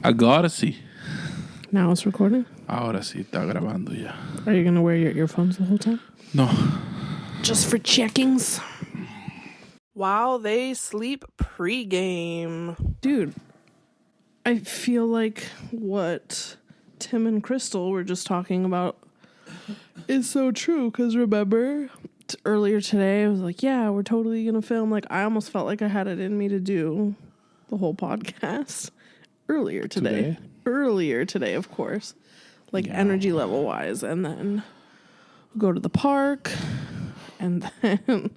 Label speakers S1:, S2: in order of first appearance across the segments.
S1: Agora sí.
S2: Now it's recording?
S1: Ahora sí está grabando ya.
S2: Are you going to wear your earphones the whole time?
S1: No.
S2: Just for checkings? While they sleep pregame. Dude, I feel like what Tim and Crystal were just talking about is so true. Because remember, earlier today, I was like, yeah, we're totally going to film. Like, I almost felt like I had it in me to do the whole podcast earlier today. Earlier today, of course. Like, energy level wise. And then go to the park. And then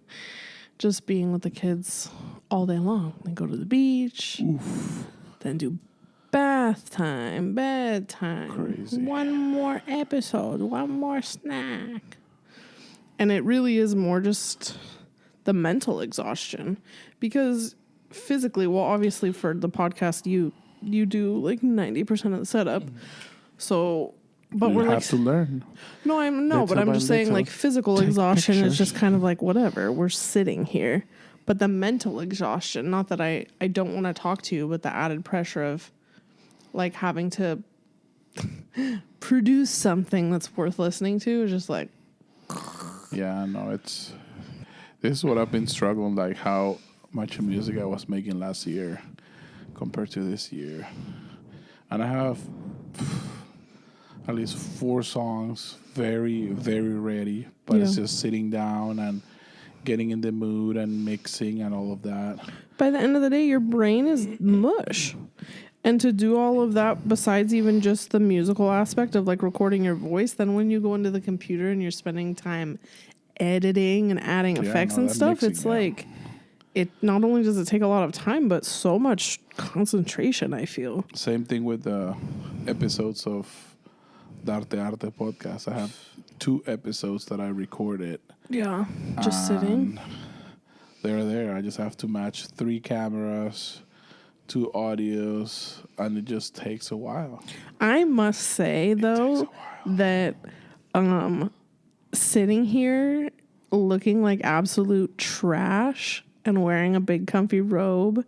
S2: just being with the kids all day long. Then go to the beach.
S1: Oof.
S2: Then do bath time, bedtime.
S1: Crazy.
S2: One more episode, one more snack. And it really is more just the mental exhaustion. Because physically, well, obviously for the podcast, you do like 90% of the setup. So, but we're
S1: have to learn.
S2: No, but I'm just saying like physical exhaustion is just kind of like whatever. We're sitting here. But the mental exhaustion, not that I don't want to talk to you, but the added pressure of like having to produce something that's worth listening to is just like.
S1: Yeah, no, this is what I've been struggling, like how much music I was making last year compared to this year. And I have at least 4 songs very, very ready, but it's just sitting down and getting in the mood and mixing and all of that.
S2: By the end of the day, your brain is mush. And to do all of that, besides even just the musical aspect of like recording your voice, then when you go into the computer and you're spending time editing and adding effects and stuff, it's like, it not only does it take a lot of time, but so much concentration, I feel.
S1: Same thing with the episodes of Darte Arte podcast. I have 2 episodes that I recorded.
S2: Yeah, just sitting.
S1: They're there. I just have to match 3 cameras, 2 audios, and it just takes a while.
S2: I must say, though, that sitting here looking like absolute trash and wearing a big comfy robe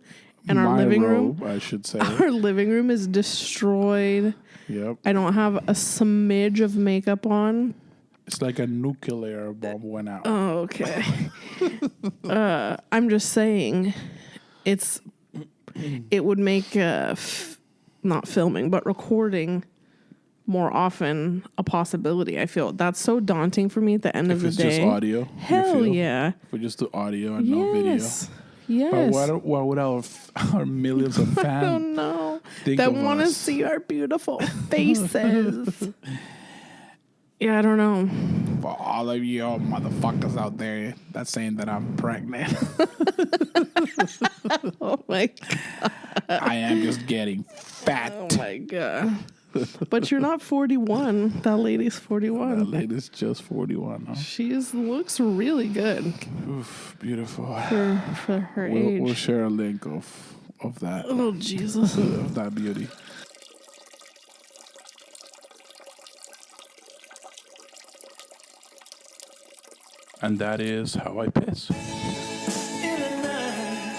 S2: and our living room,
S1: I should say.
S2: Our living room is destroyed.
S1: Yep.
S2: I don't have a smidge of makeup on.
S1: It's like a nuclear bomb went out.
S2: Oh, okay. I'm just saying it would make not filming, but recording more often a possibility. I feel that's so daunting for me at the end of the day.
S1: If it's just audio?
S2: Hell yeah.
S1: If we just do audio and no video?
S2: Yes.
S1: But what would our millions of fans
S2: I don't know.
S1: think
S2: that
S1: of
S2: want to
S1: us?
S2: see our beautiful faces. Yeah, I don't know.
S1: For all of you motherfuckers out there that's saying that I'm pregnant.
S2: Oh my God.
S1: I am just getting fat.
S2: Oh my God. But you're not 41. That lady's 41.
S1: That lady's just 41. Huh?
S2: She looks really good.
S1: Oof, beautiful.
S2: For her age.
S1: We'll share a link of that.
S2: Oh, Jesus.
S1: Of that beauty. And that is how I piss.
S3: In the night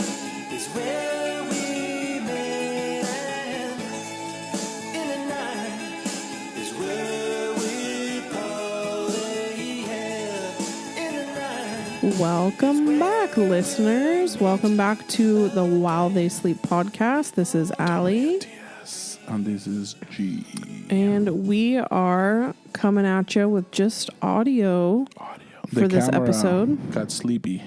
S3: is where we met. In the night is where we probably had. In the night.
S2: Welcome back, listeners. Welcome back to the While They Sleep podcast. This is Allie.
S1: WTS. And this is G.
S2: And we are coming at you with just audio. For this episode.
S1: Got sleepy.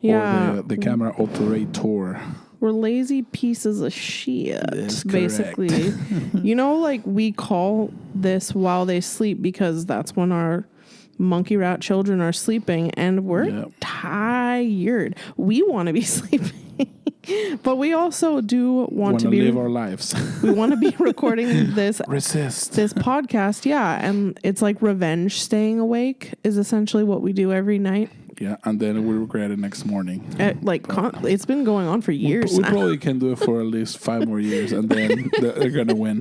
S2: Yeah.
S1: Or the camera operator.
S2: We're lazy pieces of shit,
S1: That's
S2: basically. You know, like we call this While They Sleep because that's when our monkey rat children are sleeping and we're tired. We want to be sleeping. But we also do want to
S1: live our lives.
S2: We want to be recording this
S1: this
S2: podcast, yeah, and it's like revenge staying awake is essentially what we do every night.
S1: Yeah, and then we regret it next morning.
S2: It's been going on for years
S1: We
S2: now.
S1: probably can do it for at least 5 more years, and then they're going to win.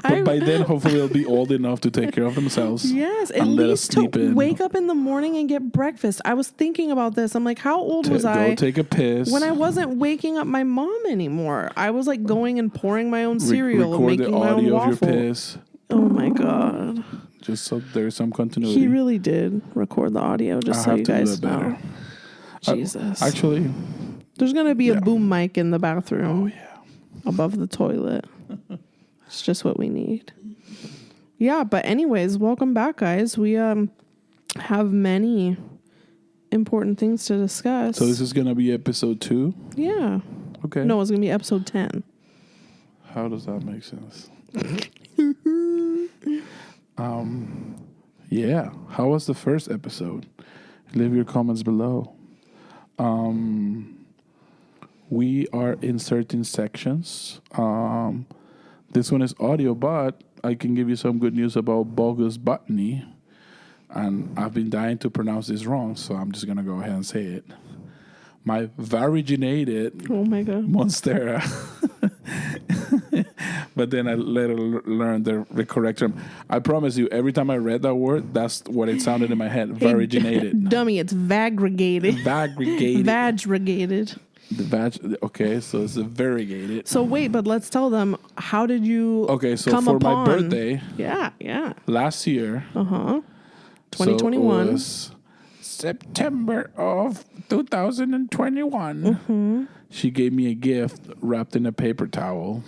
S1: But by then, hopefully, they'll be old enough to take care of themselves.
S2: Yes, at
S1: and let us
S2: least
S1: sleep
S2: to
S1: in.
S2: wake up in the morning and get breakfast. I was thinking about this. I'm like, how old was I?
S1: Go take a piss.
S2: When I wasn't waking up my mom anymore. I was like going and pouring my own cereal and making my own waffle.
S1: Record the audio of your piss.
S2: Oh my God.
S1: Just so there's some continuity.
S2: He really did record the audio, just so you guys know. Jesus.
S1: Actually,
S2: there's going to be a boom mic in the bathroom.
S1: Oh, yeah.
S2: Above the toilet. It's just what we need. Yeah, but anyways, welcome back, guys. We have many important things to discuss.
S1: So this is going to be episode 2?
S2: Yeah.
S1: Okay.
S2: No, it's going to be episode 10.
S1: How does that make sense? Yeah. How was the first episode? Leave your comments below. We are inserting sections. This one is audio, but I can give you some good news about Bogus Botany. And I've been dying to pronounce this wrong, so I'm just going to go ahead and say it. My variginated
S2: Oh my God.
S1: Monstera. But then I later learned the correct term. I promise you, every time I read that word, that's what it sounded in my head. Variginated.
S2: Dummy, it's vagregated.
S1: Vagregated.
S2: Vagregated.
S1: Okay, so it's a variegated.
S2: So wait, but let's tell them, how did you come
S1: for
S2: upon...
S1: my birthday
S2: Yeah.
S1: last year.
S2: 2021.
S1: So it was September of 2021. She gave me a gift wrapped in a paper towel.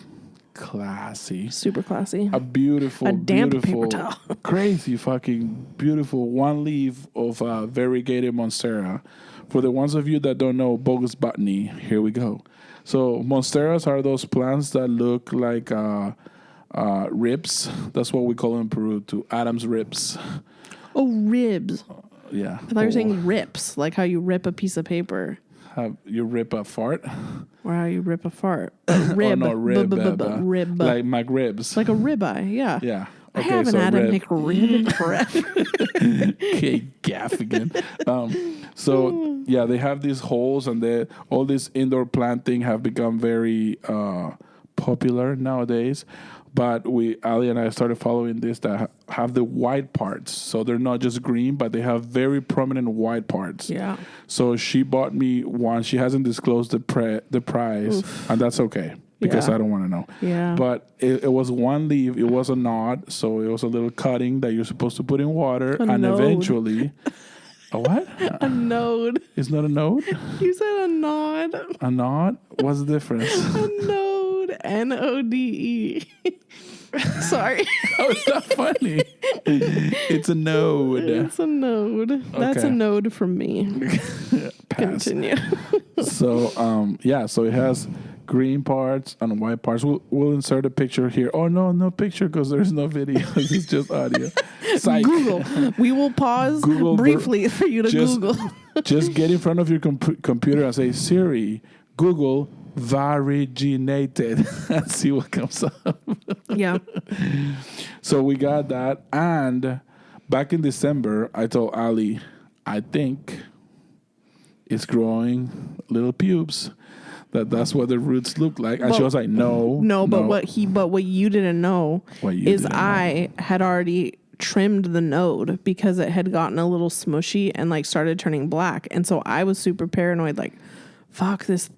S1: Classy.
S2: Super classy.
S1: A beautiful,
S2: damp
S1: beautiful,
S2: paper towel.
S1: crazy fucking beautiful one leaf of variegated Monstera. For the ones of you that don't know Bogus Botany, here we go. So Monsteras are those plants that look like ribs. That's what we call them in Peru, to Adam's ribs.
S2: Oh, ribs.
S1: Yeah.
S2: I thought you were saying rips, like how you rip a piece of paper.
S1: How you rip a fart?
S2: Or how you rip a fart. Rib.
S1: Oh, no, rib.
S2: Rib.
S1: Like McRibs.
S2: Like a ribeye, yeah.
S1: Yeah.
S2: I haven't had a
S1: rib.
S2: McRib in forever.
S1: Okay, Gaffigan. So yeah, they have these holes, and all these indoor planting have become very popular nowadays. But Ali and I started following this that have the white parts. So they're not just green, but they have very prominent white parts.
S2: Yeah.
S1: So she bought me one. She hasn't disclosed the price, and that's okay because I don't want to know.
S2: Yeah.
S1: But it was one leaf. It was a knot. So it was a little cutting that you're supposed to put in water. And
S2: node.
S1: eventually... A what?
S2: A node.
S1: It's not a node?
S2: You said a nod.
S1: A knot? What's the difference?
S2: A node. Node. Sorry.
S1: How is that funny? It's a node.
S2: It's a node. That's
S1: Okay.
S2: a node from me.
S1: Pass.
S2: Continue.
S1: So, so it has green parts and white parts. We'll insert a picture here. Oh, no picture because there's no video. It's just audio. Psych.
S2: Google. We will pause
S1: Google
S2: briefly for you to Google.
S1: Just get in front of your computer and say, Siri, Google variginated and see what comes up.
S2: Yeah.
S1: So we got that. And back in December, I told Ali, I think it's growing little pubes. That's what the roots look like. And she was like, no.
S2: But what you didn't know is I had already trimmed the node because it had gotten a little smushy and like started turning black. And so I was super paranoid, like, fuck, this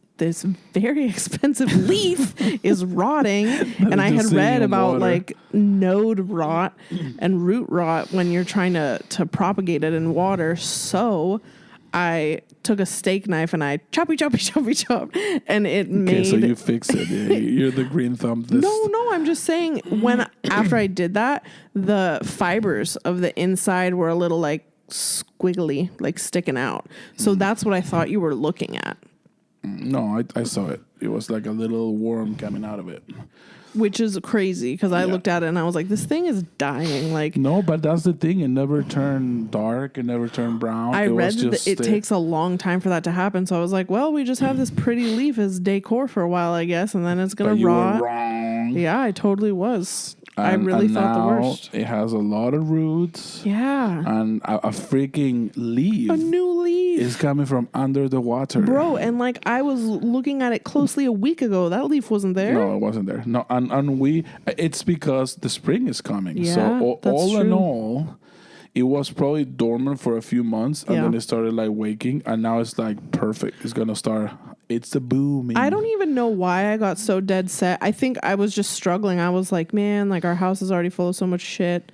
S2: very expensive leaf is rotting. And I had read about like node rot and root rot when you're trying to propagate it in water. So I took a steak knife and I choppy, and it made...
S1: Okay, so you fixed it. Yeah, you're the green thumb.
S2: No, I'm just saying after I did that, the fibers of the inside were a little like squiggly, like sticking out. So that's what I thought you were looking at.
S1: No, I saw it. It was like a little worm coming out of it.
S2: Which is crazy because I looked at it and I was like, this thing is dying. Like,
S1: no, but that's the thing. It never turned dark. It never turned brown.
S2: I read that it takes a long time for that to happen. So I was like, well, we just have this pretty leaf as decor for a while, I guess. And then it's going to rot.
S1: You were wrong.
S2: Yeah, I totally was. I really thought the worst.
S1: It has a lot of roots.
S2: Yeah.
S1: And a freaking leaf.
S2: A new leaf.
S1: Is coming from under the water.
S2: Bro, and like I was looking at it closely a week ago. That leaf wasn't there.
S1: No, it wasn't there. No, and it's because the spring is coming.
S2: Yeah,
S1: so all in
S2: true.
S1: all, it was probably dormant for a few months, and then it started like waking, and now it's like perfect. It's gonna start. It's the booming.
S2: I don't even know why I got so dead set. I think I was just struggling. I was like, man, like our house is already full of so much shit.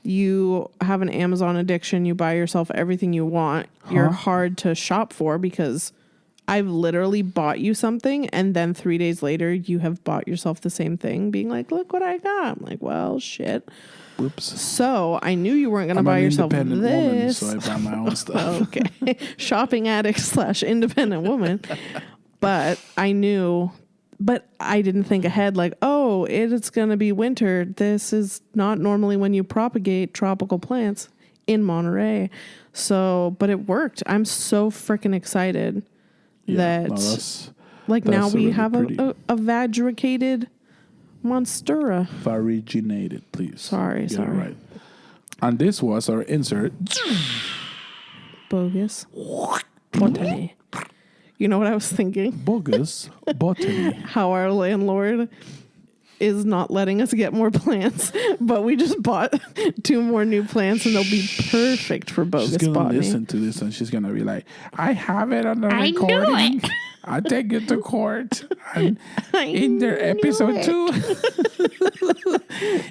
S2: You have an Amazon addiction. You buy yourself everything you want. You're hard to shop for because I've literally bought you something, and then 3 days later, you have bought yourself the same thing, being like, look what I got. I'm like, well, shit.
S1: Whoops.
S2: So I knew you weren't going to buy yourself this.
S1: Woman, so I buy my own stuff.
S2: Okay. Shopping addict / independent woman. But I knew, but I didn't think ahead like, oh, it's going to be winter. This is not normally when you propagate tropical plants in Monterey. So, but it worked. I'm so freaking excited that now we really have a vagricated monstera.
S1: Variginated, please.
S2: Sorry.
S1: Right. And this was our insert.
S2: Bogus Botany. You know what I was thinking?
S1: Bogus Botany.
S2: How our landlord is not letting us get more plants, but we just bought 2 more new plants and they'll be perfect for Bogus Botany.
S1: She's going to listen to this and she's going to be like, I have it on the recording. I knew it. I'll take it to court. And in their episode 2,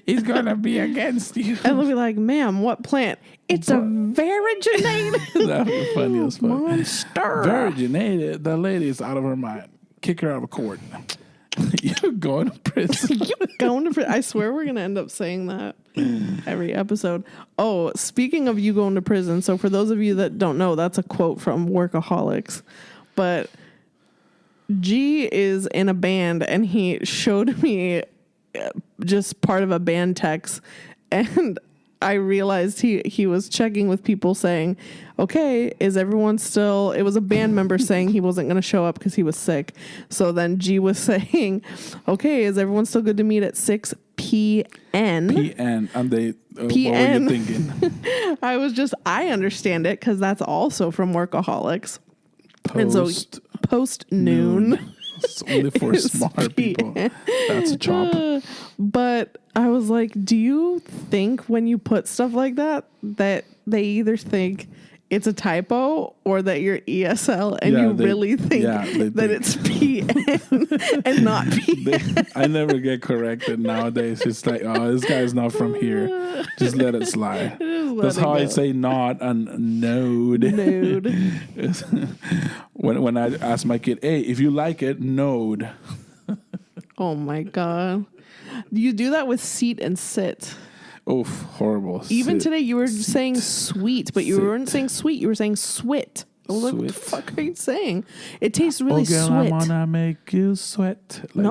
S1: it's going to be against you.
S2: And they'll be like, ma'am, what plant? It's a variginated.
S1: That would be funny as fuck.
S2: Monster.
S1: Variginated. The lady is out of her mind. Kick her out of court. You're going to prison.
S2: I swear we're going to end up saying that every episode. Oh, speaking of you going to prison. So for those of you that don't know, that's a quote from Workaholics. But G is in a band and he showed me just part of a band text, and I realized he was checking with people saying, okay, is everyone still, it was a band member saying he wasn't going to show up because he was sick. So then G was saying, okay, is everyone still good to meet at 6 p.m.?
S1: P.n. And they,
S2: P.n.
S1: what were you thinking?
S2: I understand it because that's also from Workaholics. And so post noon.
S1: It's only for smart people. That's a chop.
S2: But I was like, do you think when you put stuff like that they either think it's a typo or that you're ESL and really think that it's PN and not PN?
S1: I never get corrected nowadays. It's like, oh, this guy's not from here. Just let it slide. That's how I say not and node. When I ask my kid, hey, if you like it, node.
S2: Oh my God. You do that with seat and sit.
S1: Oof, horrible.
S2: Even today you were saying sweet, but you weren't saying sweet. You were saying swit. What the fuck are you saying? It tastes really
S1: girl,
S2: sweet.
S1: I wanna make you sweat. Like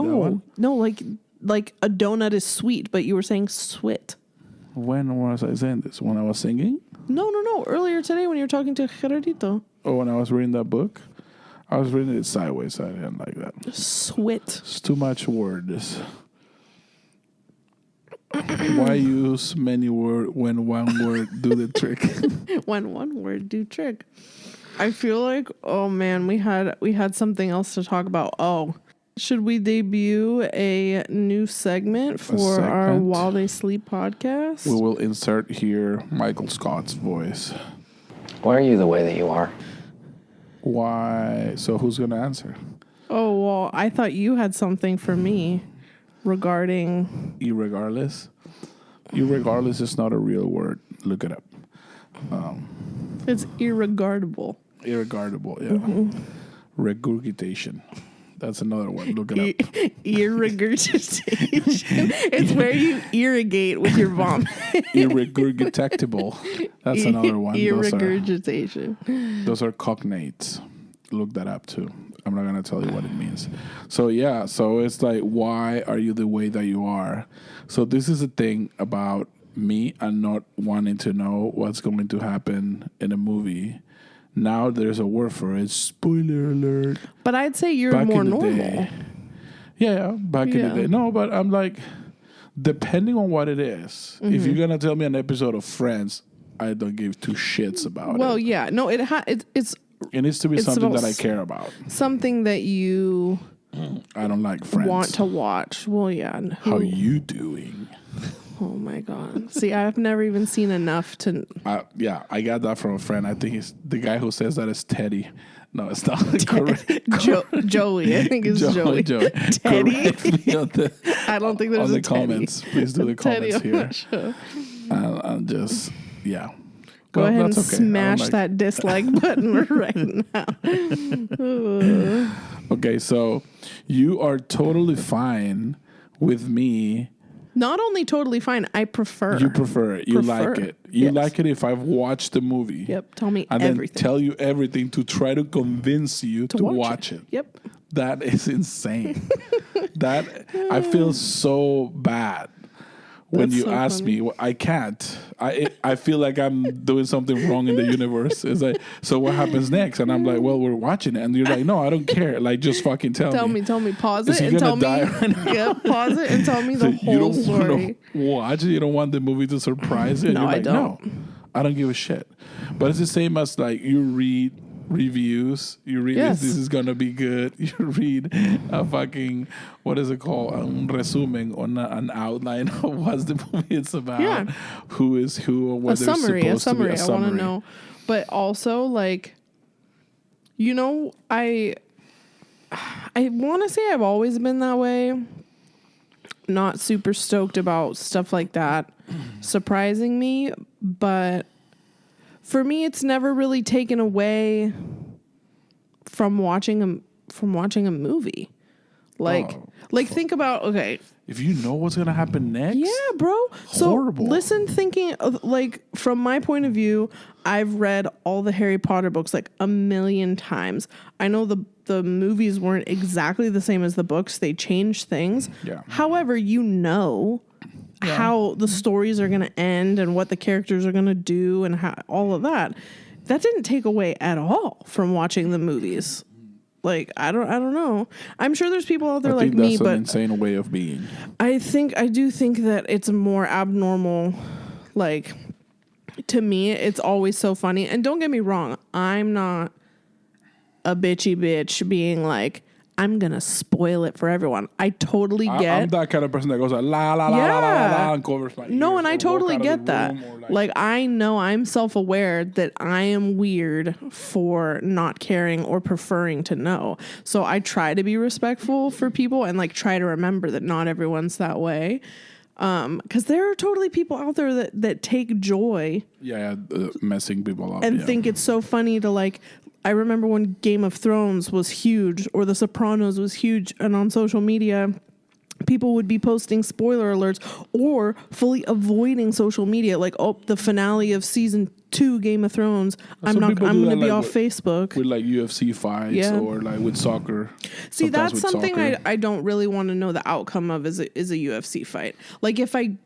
S2: no, like a donut is sweet, but you were saying swit.
S1: When was I saying this? When I was singing?
S2: No. Earlier today when you were talking to Gerardito.
S1: Oh, when I was reading that book? I was reading it sideways. I didn't like that.
S2: Swit.
S1: It's too much words. Why use many words when one word do the trick?
S2: When one word do trick. I feel like, oh man, we had something else to talk about. Oh, should we debut a new segment for our While They Sleep podcast?
S1: We will insert here Michael Scott's voice.
S4: Why are you the way that you are?
S1: Why? So who's going to answer?
S2: Oh, well, I thought you had something for me regarding...
S1: Irregardless? Irregardless is not a real word. Look it up.
S2: It's irregardable.
S1: Irregardable, yeah. Mm-hmm. Regurgitation. That's another one. Look it up.
S2: Irregurgitation. It's where you irrigate with your vomit.
S1: Irregurgitactable. That's another one.
S2: Irregurgitation.
S1: Those are cognates. Look that up too. I'm not going to tell you what it means. So yeah, so it's like, why are you the way that you are? So this is a thing about me and not wanting to know what's going to happen in a movie. Now there's a word for it. Spoiler alert.
S2: But I'd say you're more normal.
S1: Yeah, back in the day. No, but I'm like, depending on what it is. If you're gonna tell me an episode of Friends, I don't give two shits about it.
S2: Well, yeah, no, it's
S1: It needs to be something
S2: about
S1: that I care about.
S2: something that you
S1: I don't like Friends.
S2: want to watch. Well, yeah.
S1: How you doing?
S2: Oh my god! See, I've never even seen enough to.
S1: Yeah, I got that from a friend. I think it's the guy who says that is Teddy. No, it's not. Correct.
S2: Joey, I think it's Joey. Teddy.
S1: Correct me on
S2: I don't think there's
S1: on
S2: a
S1: the comments. Please do the
S2: Teddy,
S1: comments
S2: I'm
S1: here.
S2: not sure.
S1: I'll just yeah.
S2: Go
S1: Well,
S2: ahead and
S1: that's okay.
S2: smash that dislike button right now. Ooh.
S1: Okay, so you are totally fine with me.
S2: Not only totally fine, I prefer.
S1: You prefer it. You like it. You
S2: Yes.
S1: like it if I've watched the movie.
S2: Yep. Tell me
S1: And
S2: everything.
S1: then tell you everything to try to convince you to watch it.
S2: Yep.
S1: That is insane. I feel so bad when
S2: That's
S1: you
S2: so
S1: ask
S2: funny.
S1: me. Well, I can't. I feel like I'm doing something wrong in the universe. It's like, so what happens next? And I'm like, well, we're watching it, and you're like, no, I don't care. Like, just fucking tell me.
S2: Tell me. Pause
S1: Is
S2: it
S1: he
S2: and
S1: gonna
S2: tell me.
S1: die right now?
S2: Yep. Pause it and tell me the
S1: You
S2: whole
S1: don't
S2: story.
S1: want to watch it. You don't want the movie to surprise you. And
S2: No,
S1: you're
S2: I
S1: like,
S2: don't.
S1: No, I don't give a shit. But it's the same as like you read reviews. You read
S2: Yes.
S1: this is gonna be good. You read a fucking what is it called? Un resumen on an outline of what the movie is about.
S2: Yeah.
S1: Who is who or
S2: A
S1: what they're
S2: summary.
S1: supposed to be.
S2: I want to know. But also, like, I want to say I've always been that way. Not super stoked about stuff like that surprising me, but for me, it's never really taken away from watching a movie. Like, think about, okay.
S1: If you know what's gonna happen next,
S2: Yeah, bro.
S1: Horrible.
S2: So listen, thinking of, like, from my point of view, I've read all the Harry Potter books like a million times. I know the movies weren't exactly the same as the books. They changed things.
S1: Yeah.
S2: However, how the stories are going to end and what the characters are going to do and how all of that. That didn't take away at all from watching the movies. Like, I don't know. I'm sure there's people out there like me,
S1: that's
S2: but
S1: an insane way of being.
S2: I do think that it's more abnormal. Like, to me, it's always so funny. And don't get me wrong, I'm not a bitchy bitch being like, I'm gonna spoil it for everyone. I totally get.
S1: I'm that kind of person that goes like, la la la la la la and covers my ears.
S2: No, and I
S1: or walk
S2: totally
S1: out of
S2: get
S1: the
S2: that.
S1: room or,
S2: Like, I know I'm self-aware that I am weird for not caring or preferring to know. So I try to be respectful for people and like try to remember that not everyone's that way. Because there are totally people out there that take joy
S1: messing people up
S2: and think it's so funny to like. I remember when Game of Thrones was huge or The Sopranos was huge, and on social media, people would be posting spoiler alerts or fully avoiding social media. Like, oh, the finale of season 2 Game of Thrones. I'm going to be off Facebook.
S1: With like UFC fights or like with soccer.
S2: See,
S1: Sometimes
S2: that's
S1: with
S2: something
S1: soccer.
S2: I don't really want to know the outcome of is a UFC fight. Like, if I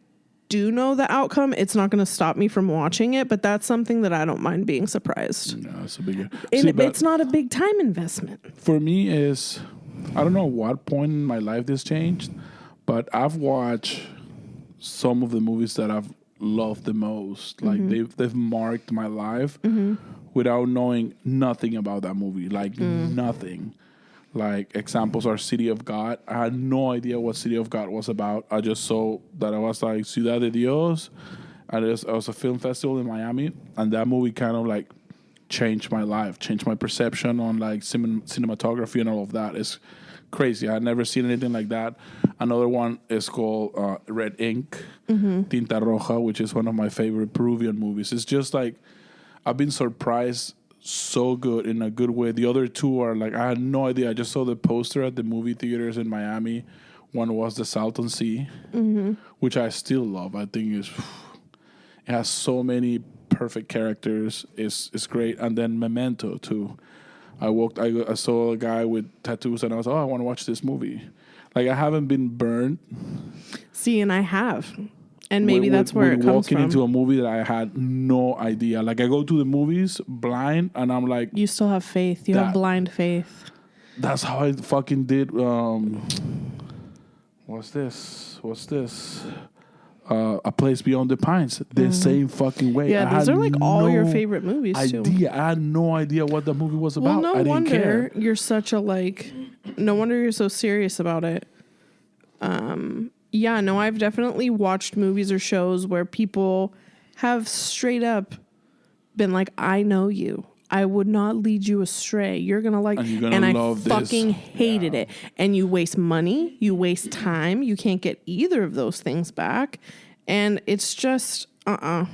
S2: do know the outcome, it's not going to stop me from watching it, but that's something that I don't mind being surprised.
S1: No, it's a bigger.
S2: It's not a big time investment.
S1: For me is, I don't know what point in my life this changed, but I've watched some of the movies that I've loved the most. Like they've marked my life without knowing nothing about that movie. Like nothing. Like examples are City of God. I had no idea what City of God was about. I just saw that it was like Ciudad de Dios, and it was a film festival in Miami, and that movie kind of like changed my life, changed my perception on like cinematography and all of that. It's crazy. I had never seen anything like that. Another one is called Red Ink, Tinta Roja, which is one of my favorite Peruvian movies. It's just like I've been surprised so good in a good way. The other two are like I had no idea. I just saw the poster at the movie theaters in Miami. One was The Salton Sea, which I still love. I think it has so many perfect characters. It's great. And then Memento too. I saw a guy with tattoos and I was I want to watch this movie. Like I haven't been burned.
S2: See, and I have. And maybe that's where it comes
S1: walking
S2: from.
S1: into a movie that I had no idea. Like I go to the movies blind, and I'm like,
S2: you still have faith. You have blind faith.
S1: That's how I fucking did. What's this? A Place Beyond the Pines. The same fucking way.
S2: Yeah, these are like all your favorite movies too.
S1: I had no idea what the movie was
S2: Well,
S1: about.
S2: no
S1: I didn't
S2: wonder
S1: care.
S2: you're such a like. No wonder you're so serious about it. Yeah, no, I've definitely watched movies or shows where people have straight up been like, "I know you. I would not lead you astray. You're gonna like,"
S1: And you're gonna
S2: and
S1: love
S2: I
S1: this.
S2: fucking hated it. And you waste money, you waste time. You can't get either of those things back, and it's just I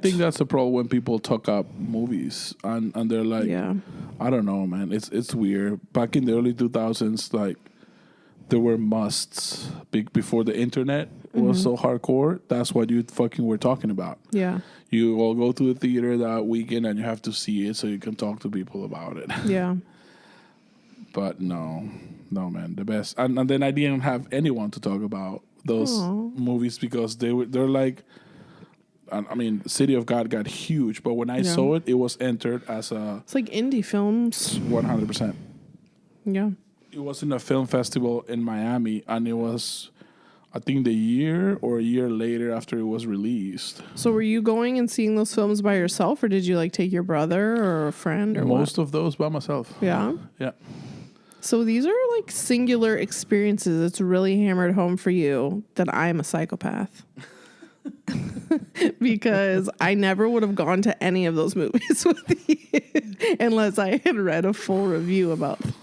S1: think that's the problem when people talk up movies and they're like,
S2: Yeah.
S1: I don't know, man. It's weird. Back in the early 2000s, like there were musts before the internet was so hardcore. That's what you fucking were talking about.
S2: Yeah.
S1: You all go to the theater that weekend and you have to see it so you can talk to people about it.
S2: Yeah.
S1: But no, man, the best. And then I didn't have anyone to talk about those movies because they're like, I mean, City of God got huge, but when I saw it, it was entered as a
S2: It's like indie films.
S1: 100%.
S2: Yeah.
S1: It was in a film festival in Miami, and it was, I think, a year later after it was released.
S2: So were you going and seeing those films by yourself, or did you like take your brother or a friend or
S1: Most of those by myself.
S2: what? Yeah.
S1: Yeah.
S2: So these are like singular experiences. It's really hammered home for you that I'm a psychopath. Because I never would have gone to any of those movies with you unless I had read a full review about them.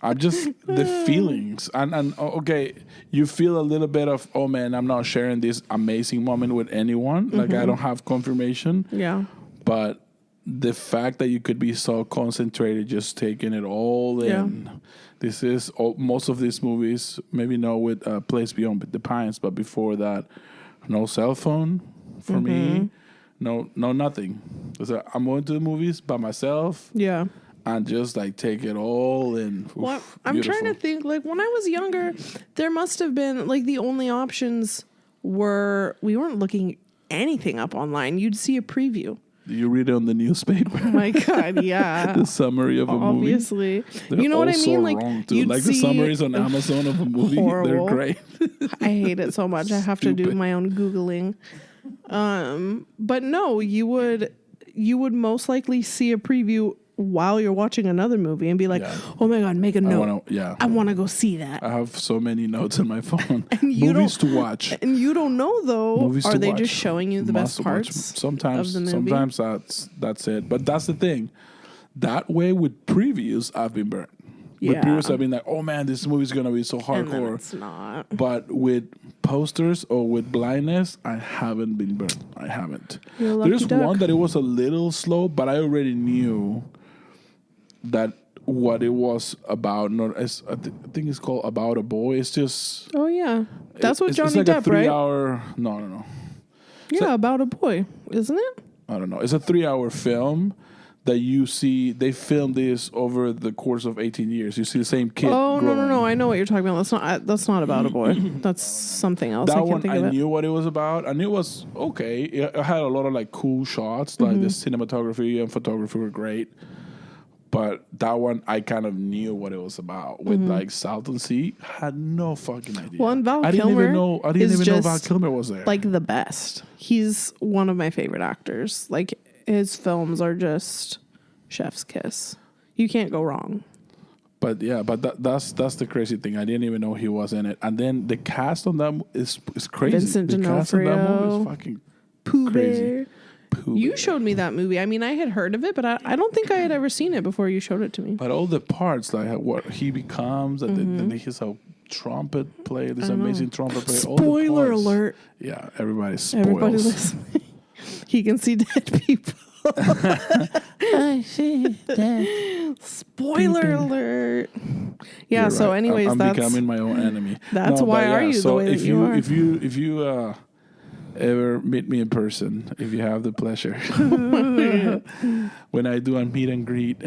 S1: I'm just the feelings and okay, you feel a little bit of, oh man, I'm not sharing this amazing moment with anyone. Like I don't have confirmation.
S2: Yeah.
S1: But the fact that you could be so concentrated, just taking it all in.
S2: Yeah.
S1: This is most of these movies, maybe not with Place Beyond the Pines, but before that, no cell phone for me. No, nothing. So I'm going to the movies by myself.
S2: Yeah.
S1: And just like take it all in.
S2: Well, I'm trying to think, like when I was younger, there must have been like the only options were we weren't looking anything up online. You'd see a preview.
S1: You read it on the newspaper.
S2: Oh my God, yeah.
S1: The summary of a movie.
S2: Obviously.
S1: They're
S2: You know what I
S1: also
S2: mean? Like
S1: wrong, too.
S2: you'd
S1: Like the
S2: see
S1: summaries on Amazon of a movie,
S2: horrible.
S1: they're great.
S2: I hate it so much. I have to do
S1: Stupid.
S2: my own Googling. But no, you would most likely see a preview while you're watching another movie and be like, oh my God, make a note. I want to go see that.
S1: I have so many notes in my phone.
S2: And you
S1: Movies to watch.
S2: And you don't know though.
S1: Movies
S2: Are
S1: to
S2: they
S1: watch.
S2: just showing you the
S1: Must
S2: best
S1: watch.
S2: parts?
S1: Sometimes,
S2: of the movie?
S1: sometimes that's it. But that's the thing. That way with previews, I've been burnt. With
S2: Yeah.
S1: previews, I've been like, oh man, this movie's gonna be so
S2: And then
S1: hardcore.
S2: it's not.
S1: But with posters or with blindness, I haven't been burnt. I haven't.
S2: You're a lucky
S1: There's
S2: duck.
S1: one that it was a little slow, but I already knew that what it was about. I think it's called About a Boy. It's just
S2: Oh yeah, that's what
S1: it's
S2: Johnny
S1: like a
S2: Depp,
S1: 3
S2: right?
S1: hour. No.
S2: Yeah, about a boy, isn't it?
S1: I don't know. It's a 3 hour film that you see. They filmed this over the course of 18 years. You see the same kid.
S2: Oh
S1: growing.
S2: no! I know what you're talking about. That's not about a boy. That's something else. I
S1: That
S2: can't
S1: one,
S2: think
S1: I
S2: of it.
S1: knew what it was about. I knew it was okay. It had a lot of like cool shots. Like the cinematography and photography were great. But that one, I kind of knew what it was about. With like Salton Sea, had no fucking idea.
S2: Well, and Val
S1: I didn't
S2: Kilmer
S1: even know. I didn't
S2: is
S1: even know Val
S2: just,
S1: Kilmer was there.
S2: Like the best. He's one of my favorite actors. Like his films are just chef's kiss. You can't go wrong.
S1: But yeah, that's the crazy thing. I didn't even know he was in it. And then the cast on that is crazy.
S2: Vincent
S1: the cast on that movie
S2: D'Onofrio,
S1: is fucking
S2: Pooh
S1: crazy.
S2: Bear.
S1: Pooh
S2: You
S1: Bear.
S2: showed me that movie. I mean, I had heard of it, but I don't think I had ever seen it before you showed it to me.
S1: But all the parts, like what he becomes, and then he's a trumpet player, this amazing trumpet player. all the
S2: Spoiler
S1: parts.
S2: alert.
S1: Yeah, everybody spoils.
S2: Everybody listening. He can see dead people.
S1: I see that.
S2: Spoiler alert. Yeah,
S1: You're
S2: so
S1: right.
S2: anyways,
S1: I'm
S2: that's
S1: becoming my own enemy.
S2: that's
S1: No,
S2: why
S1: but
S2: are you the
S1: so
S2: way that
S1: if
S2: you are.
S1: if you ever meet me in person, if you have the pleasure, when I do a meet and greet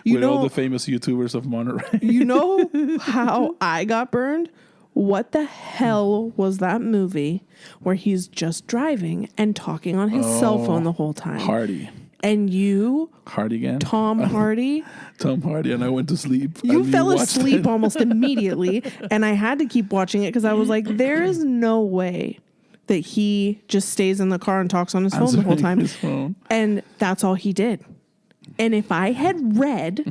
S2: You
S1: with all
S2: know-
S1: the famous YouTubers of Monterey.
S2: You know how I got burned? What the hell was that movie where he's just driving and talking on his cell phone the whole time?
S1: Hardy.
S2: And you,
S1: Hardigan.
S2: Tom Hardy,
S1: Tom Hardy, and I went to sleep.
S2: you
S1: and
S2: fell
S1: watched
S2: asleep
S1: it.
S2: almost immediately. And I had to keep watching it because I was like, there is no way that he just stays in the car and talks on his phone the whole
S1: Answering
S2: time.
S1: his phone.
S2: And that's all he did. And if I had read,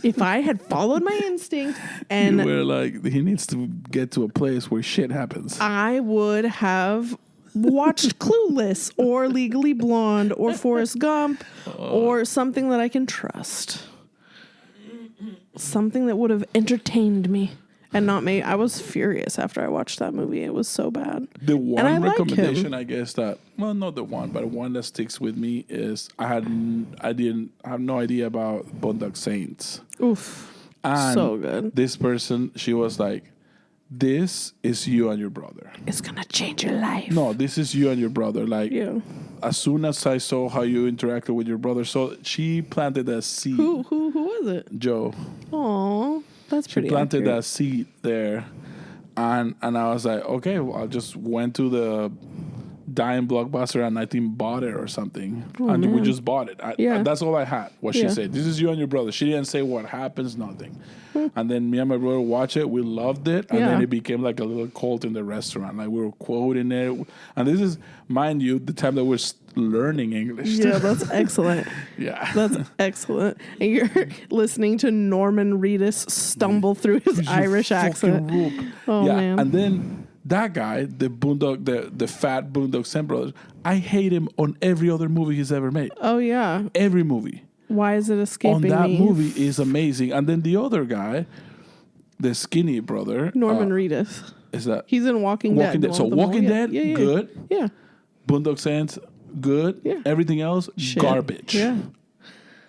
S2: if I had followed my instinct, and
S1: You were like, he needs to get to a place where shit happens.
S2: I would have watched Clueless or Legally Blonde or Forrest Gump or something that I can trust. Something that would have entertained me and not me. I was furious after I watched that movie. It was so bad.
S1: The
S2: And I
S1: one
S2: like
S1: recommendation,
S2: him.
S1: I guess that, well, not the one, but one that sticks with me is I have no idea about Boondock Saints.
S2: Oof.
S1: And
S2: So good.
S1: this person, she was like, this is you and your brother.
S2: It's going to change your life.
S1: No, this is you and your brother. Like,
S2: Yeah.
S1: as soon as I saw how you interacted with your brother, so she planted a seed.
S2: Who was it?
S1: Joe.
S2: Aw, that's
S1: She
S2: pretty
S1: planted
S2: accurate.
S1: that seed there. And I was like, okay, well, I just went to the dime Blockbuster and I think bought it or something. And we just bought it.
S2: Yeah.
S1: That's all I had. What she
S2: Yeah.
S1: said. This is you and your brother. She didn't say what happens, nothing. And then me and my brother watched it. We loved it. And then
S2: Yeah.
S1: it became like a little cult in the restaurant. Like we were quoting it. And this is, mind you, the time that we're learning English.
S2: Yeah, that's excellent.
S1: Yeah.
S2: That's excellent. And you're listening to Norman Reedus stumble through his
S1: You
S2: Irish
S1: fucking
S2: accent.
S1: rope.
S2: Oh,
S1: yeah.
S2: man.
S1: And then that guy, the fat Boondock Saint brothers, I hate him on every other movie he's ever made.
S2: Oh, yeah.
S1: Every movie.
S2: Why is it escaping
S1: On that
S2: me?
S1: movie is amazing. And then the other guy, the skinny brother,
S2: Norman Reedus.
S1: is that
S2: He's in Walking Dead.
S1: Dead. So
S2: the
S1: Walking
S2: mole.
S1: Dead,
S2: Yeah.
S1: good.
S2: Yeah.
S1: Boondock Saints, good.
S2: Yeah.
S1: Everything else,
S2: Shit.
S1: garbage.
S2: Yeah.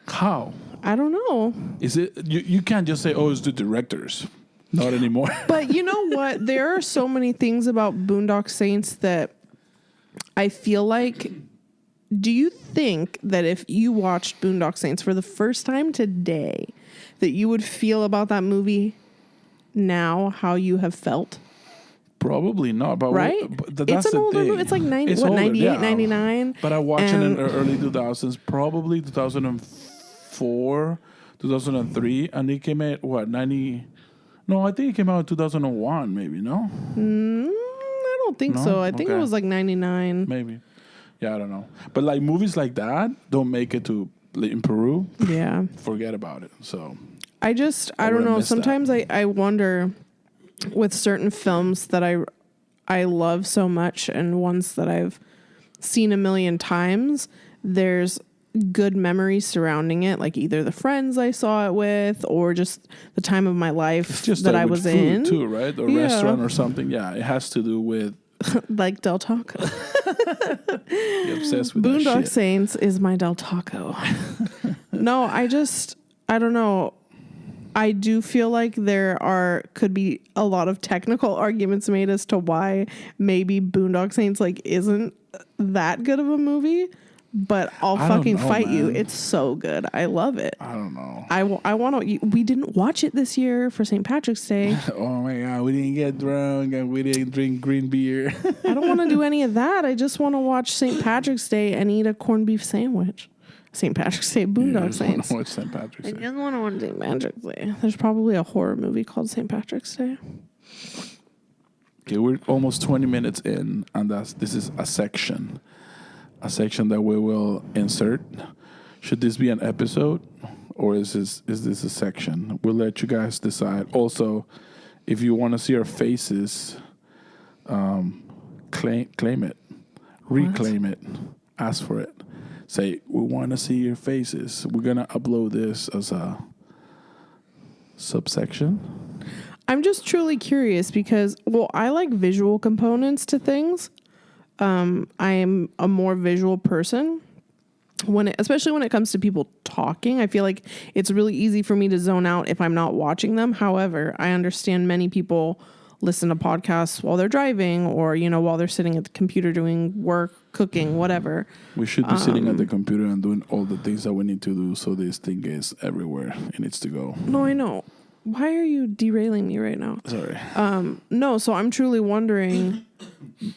S1: How?
S2: I don't know.
S1: Is it? You can't just say, oh, it's the directors. Not anymore.
S2: But you know what? There are so many things about Boondock Saints that I feel like. Do you think that if you watched Boondock Saints for the first time today, that you would feel about that movie now how you have felt?
S1: Probably not, but
S2: Right?
S1: but that's
S2: It's an
S1: the
S2: older
S1: thing.
S2: movie. It's like 90,
S1: It's
S2: what,
S1: older,
S2: 98,
S1: yeah.
S2: 99?
S1: But I watched it in
S2: And-
S1: the early 2000s, probably 2004, 2003, and it came out, what, 90? No, I think it came out in 2001, maybe, no?
S2: I don't think
S1: No?
S2: so. I think it
S1: Okay.
S2: was like 99.
S1: Maybe. Yeah, I don't know. But like movies like that don't make it to in Peru.
S2: Yeah.
S1: Forget about it. So
S2: I don't
S1: would've
S2: know.
S1: missed that.
S2: Sometimes I wonder with certain films that I love so much and ones that I've seen a million times, there's good memories surrounding it, like either the friends I saw it with or just the time of my life
S1: it's just
S2: that
S1: like
S2: I
S1: with
S2: was
S1: food
S2: in.
S1: too, right? Or
S2: Yeah.
S1: restaurant or something. Yeah, it has to do with
S2: Like Del Taco.
S1: you're obsessed with that
S2: Boondock
S1: shit.
S2: Saints is my Del Taco. No, I don't know. I do feel like could be a lot of technical arguments made as to why maybe Boondock Saints like isn't that good of a movie, but I'll
S1: I don't
S2: fucking
S1: know,
S2: fight you.
S1: man.
S2: It's so good. I love it.
S1: I don't know.
S2: I want to. We didn't watch it this year for St. Patrick's Day.
S1: Oh my god, we didn't get drunk and we didn't drink green beer.
S2: I don't want to do any of that. I just want to watch St. Patrick's Day and eat a corned beef sandwich. St. Patrick's Day, Boondock Saints.
S1: Watch St. Patrick's
S2: I
S1: Day.
S2: just want to watch St. Patrick's Day. There's probably a horror movie called St. Patrick's Day.
S1: Okay, we're almost 20 minutes in, and this is a section that we will insert. Should this be an episode, or is this a section? We'll let you guys decide. Also, if you want to see our faces, claim it, reclaim it, ask for it. Say, we want to see your faces. We're gonna upload this as a subsection.
S2: I'm just truly curious because, well, I like visual components to things. I am a more visual person. Especially when it comes to people talking, I feel like it's really easy for me to zone out if I'm not watching them. However, I understand many people listen to podcasts while they're driving or, while they're sitting at the computer doing work, cooking, whatever.
S1: We should be sitting at the computer and doing all the things that we need to do so this thing is everywhere it needs to go.
S2: No, I know. Why are you derailing me right now?
S1: Sorry.
S2: No, so I'm truly wondering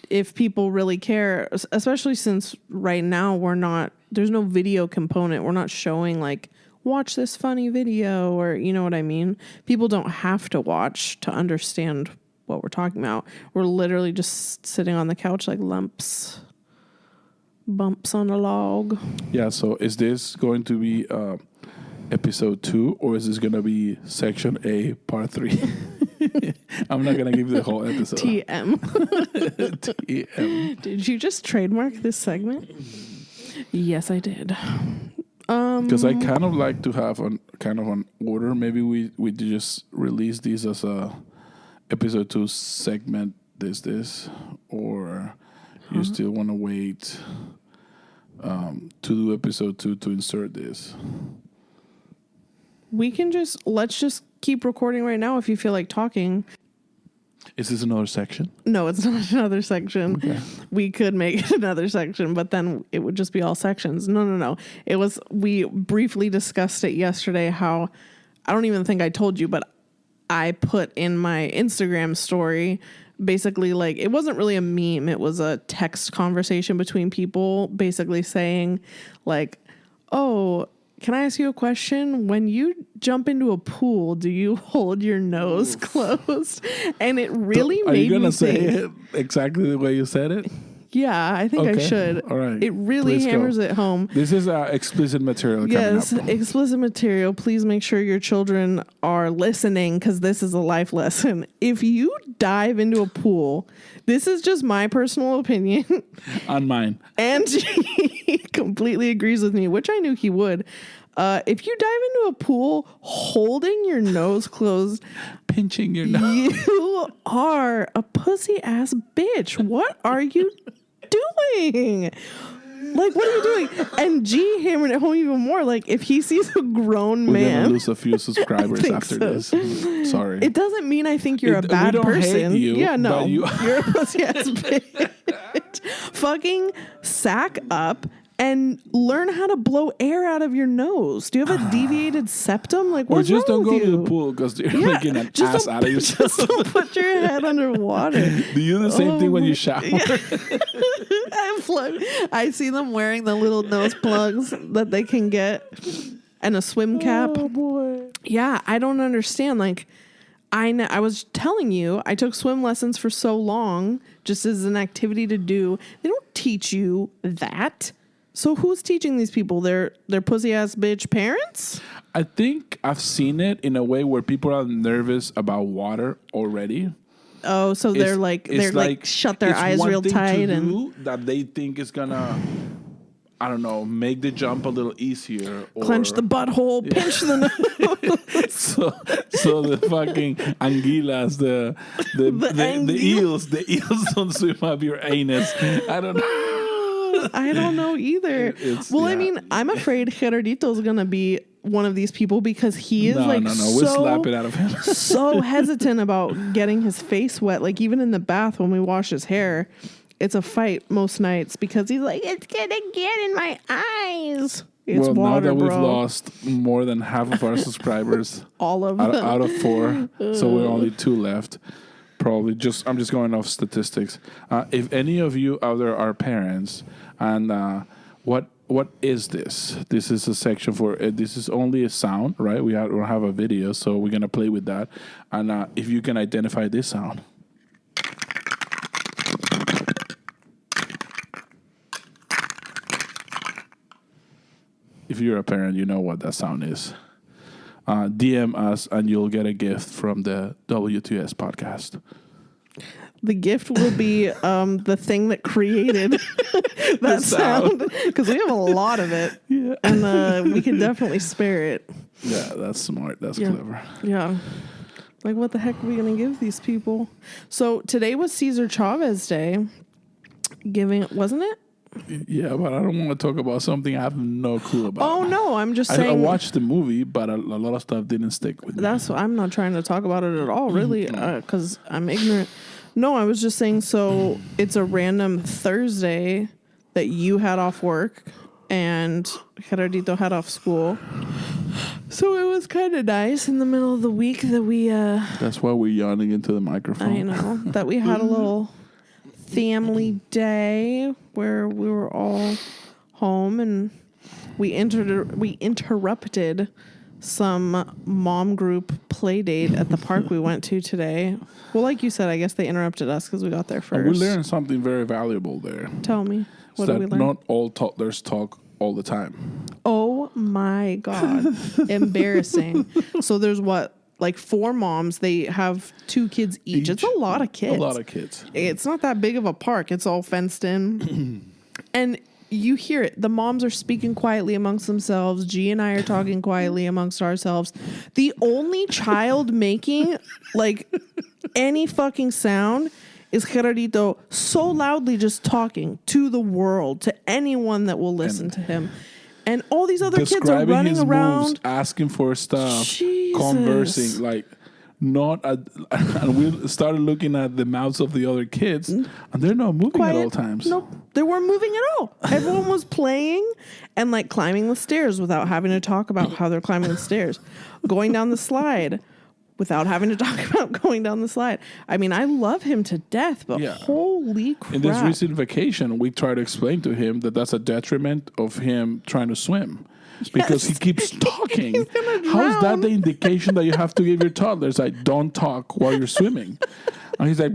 S2: if people really care, especially since right now we're not there's no video component. We're not showing like, watch this funny video, or you know what I mean? People don't have to watch to understand what we're talking about. We're literally just sitting on the couch like bumps on a log.
S1: Yeah, so is this going to be episode 2, or is this going to be section A, part 3? I'm not going to give you the whole episode.
S2: TM.
S1: TM.
S2: Did you just trademark this segment? Yes, I did.
S1: Because I kind of like to have an order. Maybe we just release these as a episode 2 segment. This, or you still want to wait to do episode 2 to insert this?
S2: We can let's just keep recording right now if you feel like talking.
S1: Is this another section?
S2: No, it's not another section.
S1: Okay.
S2: We could make it another section, but then it would just be all sections. No. We briefly discussed it yesterday, how I don't even think I told you, but I put in my Instagram story basically like, it wasn't really a meme. It was a text conversation between people basically saying like, oh, can I ask you a question? When you jump into a pool, do you hold your nose closed? And it really made me think. Are you going to say
S1: it exactly the way you said it?
S2: Yeah, I think I should.
S1: All right.
S2: It really hammers it home.
S1: This is explicit material
S2: yes,
S1: coming up.
S2: Explicit material. Please make sure your children are listening, because this is a life lesson. If you dive into a pool, this is just my personal opinion.
S1: On mine.
S2: And he completely agrees with me, which I knew he would. If you dive into a pool holding your nose closed,
S1: pinching your nose,
S2: you are a pussy ass bitch. What are you doing? Like, what are you doing? And G hammered it home even more. Like, if he sees a grown man,
S1: we're gonna lose a few subscribers after this. Sorry.
S2: It doesn't mean I think you're a bad
S1: we don't
S2: person.
S1: Hate you,
S2: yeah, no, you're a pussy ass bitch. Fucking sack up and learn how to blow air out of your nose. Do you have a deviated septum? Like, what's
S1: just
S2: wrong
S1: don't
S2: with
S1: go
S2: you?
S1: to the pool because you're making an ass out of yourself.
S2: Just don't put your head underwater.
S1: Do you do the same thing when you shower? Yeah.
S2: I see them wearing the little nose plugs that they can get and a swim cap.
S1: Oh, boy.
S2: Yeah, I don't understand. Like, I was telling you, I took swim lessons for so long just as an activity to do. They don't teach you that. So who's teaching these people? Their pussy ass bitch parents?
S1: I think I've seen it in a way where people are nervous about water already.
S2: Oh, so they're like shut their eyes real tight and
S1: that they think is gonna, I don't know, make the jump a little easier. Or,
S2: clench the butthole, pinch the nose.
S1: so the fucking anguilas, the eels don't swim up your anus. I don't know.
S2: I don't know either. I mean, I'm afraid Gerardito's gonna be one of these people because he is
S1: no, we'll slap it out of him.
S2: So hesitant about getting his face wet. Like, even in the bath when we wash his hair, it's a fight most nights because he's like, it's gonna get in my eyes. It's water,
S1: now that we've
S2: bro.
S1: lost more than half of our subscribers,
S2: all of them
S1: out of 4, so we're only 2 left. Probably I'm just going off statistics. If any of you out there are parents, and what is this? This is a section for this is only a sound, right? We don't have a video, so we're gonna play with that. And if you can identify this sound, if you're a parent, you know what that sound is. DM us and you'll get a gift from the WTS podcast.
S2: The gift will be the thing that created that sound, because we have a lot of it, and we can definitely spare it.
S1: Yeah, that's smart. That's clever.
S2: Yeah. Like, what the heck are we going to give these people? So today was Cesar Chavez Day. Wasn't it?
S1: Yeah, but I don't want to talk about something I have no clue about.
S2: Oh, no, I'm just saying.
S1: I watched the movie, but a lot of stuff didn't stick with me.
S2: I'm not trying to talk about it at all, really, because I'm ignorant. No, I was just saying, so it's a random Thursday that you had off work and Gerardito had off school. So it was kind of nice in the middle of the week that we...
S1: That's why we're yawning into the microphone.
S2: I know. That we had a little family day where we were all home and we interrupted some mom group play date at the park we went to today. Well, like you said, I guess they interrupted us because we got there first.
S1: And we learned something very valuable there.
S2: Tell me, what
S1: that
S2: did we learn?
S1: Not all toddlers talk all the time.
S2: Oh my God. Embarrassing. So there's like 4 moms. They have 2 kids each. It's a lot of kids.
S1: A lot of kids.
S2: It's not that big of a park. It's all fenced in. And you hear it. The moms are speaking quietly amongst themselves. G and I are talking quietly amongst ourselves. The only child making like any fucking sound is Gerardito so loudly just talking to the world, to anyone that will listen to him. And all these other kids are running
S1: his
S2: around.
S1: Moves, asking for stuff,
S2: Jesus.
S1: conversing, like not at, and we started looking at the mouths of the other kids, and they're not moving at all times.
S2: Nope, they weren't moving at all. Everyone was playing and like climbing the stairs without having to talk about how they're climbing the stairs, going down the slide without having to talk about going down the slide. I mean, I love him to death, but holy crap.
S1: In this recent vacation, we tried to explain to him that that's a detriment of him trying to swim. Because he keeps talking. How is that the indication that you have to give your toddlers? Like, don't talk while you're swimming. And he's like,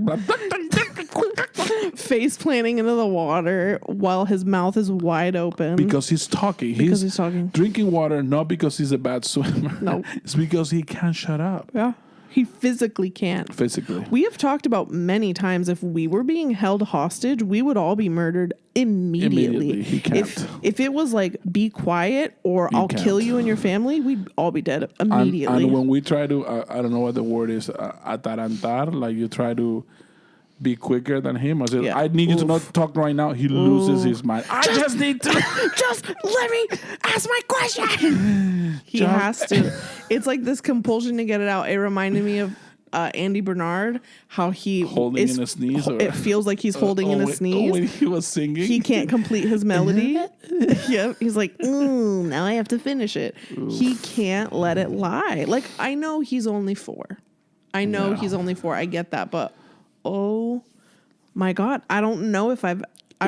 S2: face planting into the water while his mouth is wide open.
S1: Because he's talking. He's
S2: talking.
S1: Drinking water, not because he's a bad swimmer.
S2: No.
S1: It's because he can't shut up.
S2: Yeah. He physically can't.
S1: Physically.
S2: We have talked about many times if we were being held hostage, we would all be murdered immediately.
S1: He can't.
S2: If it was like, be quiet or I'll kill you and your family, we'd all be dead immediately.
S1: And when we try to, I don't know what the word is, atarantar, like you try to be quicker than him. I said, I need you to not talk right now. He loses his mind. I just need to.
S2: Just let me ask my question. He has to. It's like this compulsion to get it out. It reminded me of Andy Bernard, how he
S1: holding in a sneeze.
S2: It feels like he's holding in a sneeze.
S1: When he was singing,
S2: he can't complete his melody. Yeah, he's like, now I have to finish it. Oof. He can't let it lie. Like, I know he's only 4. I know he's only 4. I get that, but oh my God, I don't know if I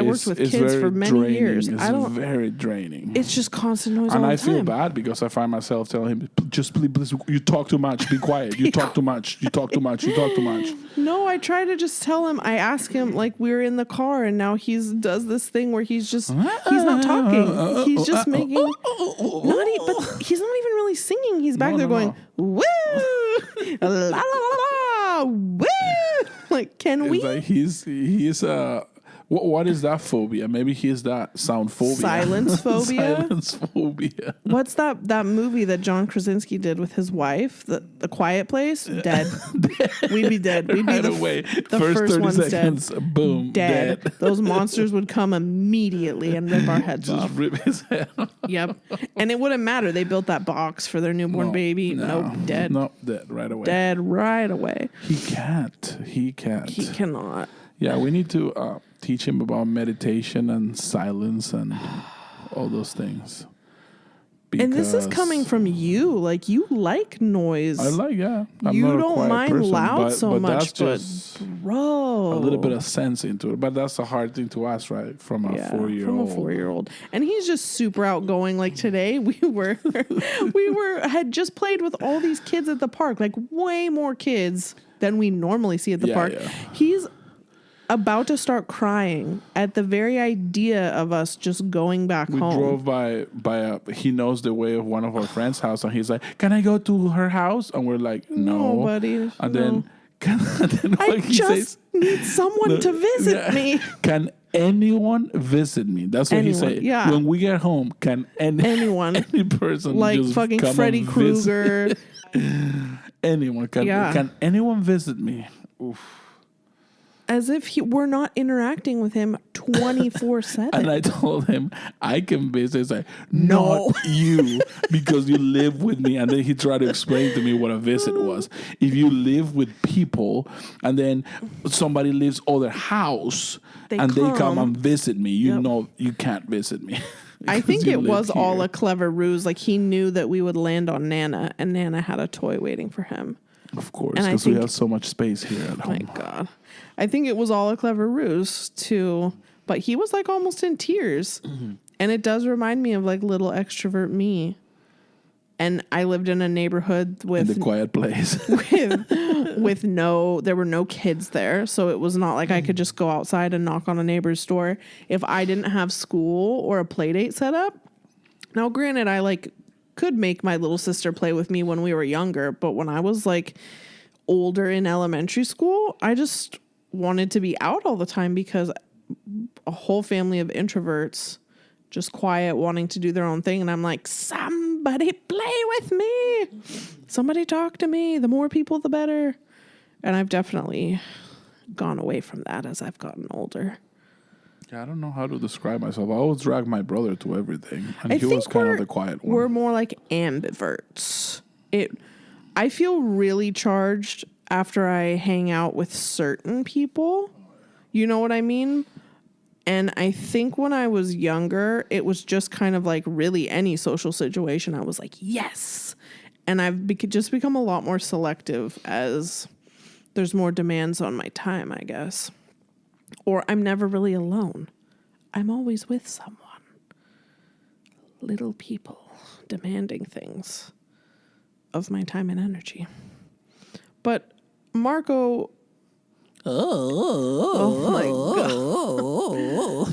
S2: worked with kids for many years.
S1: It's very draining.
S2: It's just constant noise
S1: and
S2: all the
S1: I
S2: time.
S1: feel bad because I find myself telling him, just please, you talk too much. Be quiet. You talk too much. You talk too much. You talk too much.
S2: No, I try to just tell him. I ask him, like, we were in the car and now does this thing where he's not talking. He's just making but he's not even really singing. He's back there going, woo, la la la la, woo. Like, can we?
S1: Like he's what is that phobia? Maybe he's that sound phobia.
S2: Silence phobia?
S1: Silence phobia.
S2: What's that movie that John Krasinski did with his wife? The Quiet Place? Dead. We'd be dead. We'd be the first 30 ones
S1: seconds,
S2: dead.
S1: Boom.
S2: Dead. Those monsters would come immediately and rip our heads off.
S1: Just rip his head off.
S2: Yep. And it wouldn't matter. They built that box for their newborn baby. Nope. Dead.
S1: Nope. Dead right away.
S2: Dead right away.
S1: He can't. He
S2: cannot.
S1: Yeah, we need to teach him about meditation and silence and all those things.
S2: And this is coming from you. Like, you like noise.
S1: I like, I'm
S2: you don't mind
S1: person,
S2: loud so much, but bro.
S1: A little bit of sense into it. But that's a hard thing to ask, right? From a 4-year-old.
S2: From a 4-year-old. And he's just super outgoing. Like today, we had just played with all these kids at the park. Like, way more kids than we normally see at the park.
S1: Yeah.
S2: He's about to start crying at the very idea of us just going back home.
S1: We drove by he knows the way of one of our friends' house, and he's like, "Can I go to her house?" And we're like, "No,
S2: buddy."
S1: And then
S2: I just need someone to visit me.
S1: Can anyone visit me? That's what he said.
S2: Yeah.
S1: When we get home, can anyone, any person,
S2: like
S1: just
S2: fucking
S1: come
S2: Freddy Krueger?
S1: Anyone can anyone visit me? Oof.
S2: As if we're not interacting with him 24/7.
S1: And I told him, I can visit. He's like, not you, because you live with me. And then he tried to explain to me what a visit was. If you live with people and then somebody lives other house they come and visit me, you know you can't visit me.
S2: I think it was all a clever ruse. Like, he knew that we would land on Nana, and Nana had a toy waiting for him.
S1: Of course, because we have so much space here at home.
S2: My God. I think it was all a clever ruse but he was like almost in tears. Mm-hmm. And it does remind me of like little extrovert me. And I lived in a neighborhood with
S1: in the quiet place.
S2: there were no kids there. So it was not like I could just go outside and knock on a neighbor's door if I didn't have school or a play date set up. Now, granted, I like could make my little sister play with me when we were younger. But when I was like older in elementary school, I just wanted to be out all the time because a whole family of introverts, just quiet, wanting to do their own thing. And I'm like, somebody play with me. Somebody talk to me. The more people, the better. And I've definitely gone away from that as I've gotten older.
S1: Yeah, I don't know how to describe myself. I always drag my brother to everything. And
S2: I
S1: he was kind of the quiet one.
S2: We're more like ambiverts. I feel really charged after I hang out with certain people. You know what I mean? And I think when I was younger, it was just kind of like really any social situation. I was like, yes. And I've just become a lot more selective as there's more demands on my time, I guess. Or I'm never really alone. I'm always with someone. Little people demanding things of my time and energy. But Marco... Oh my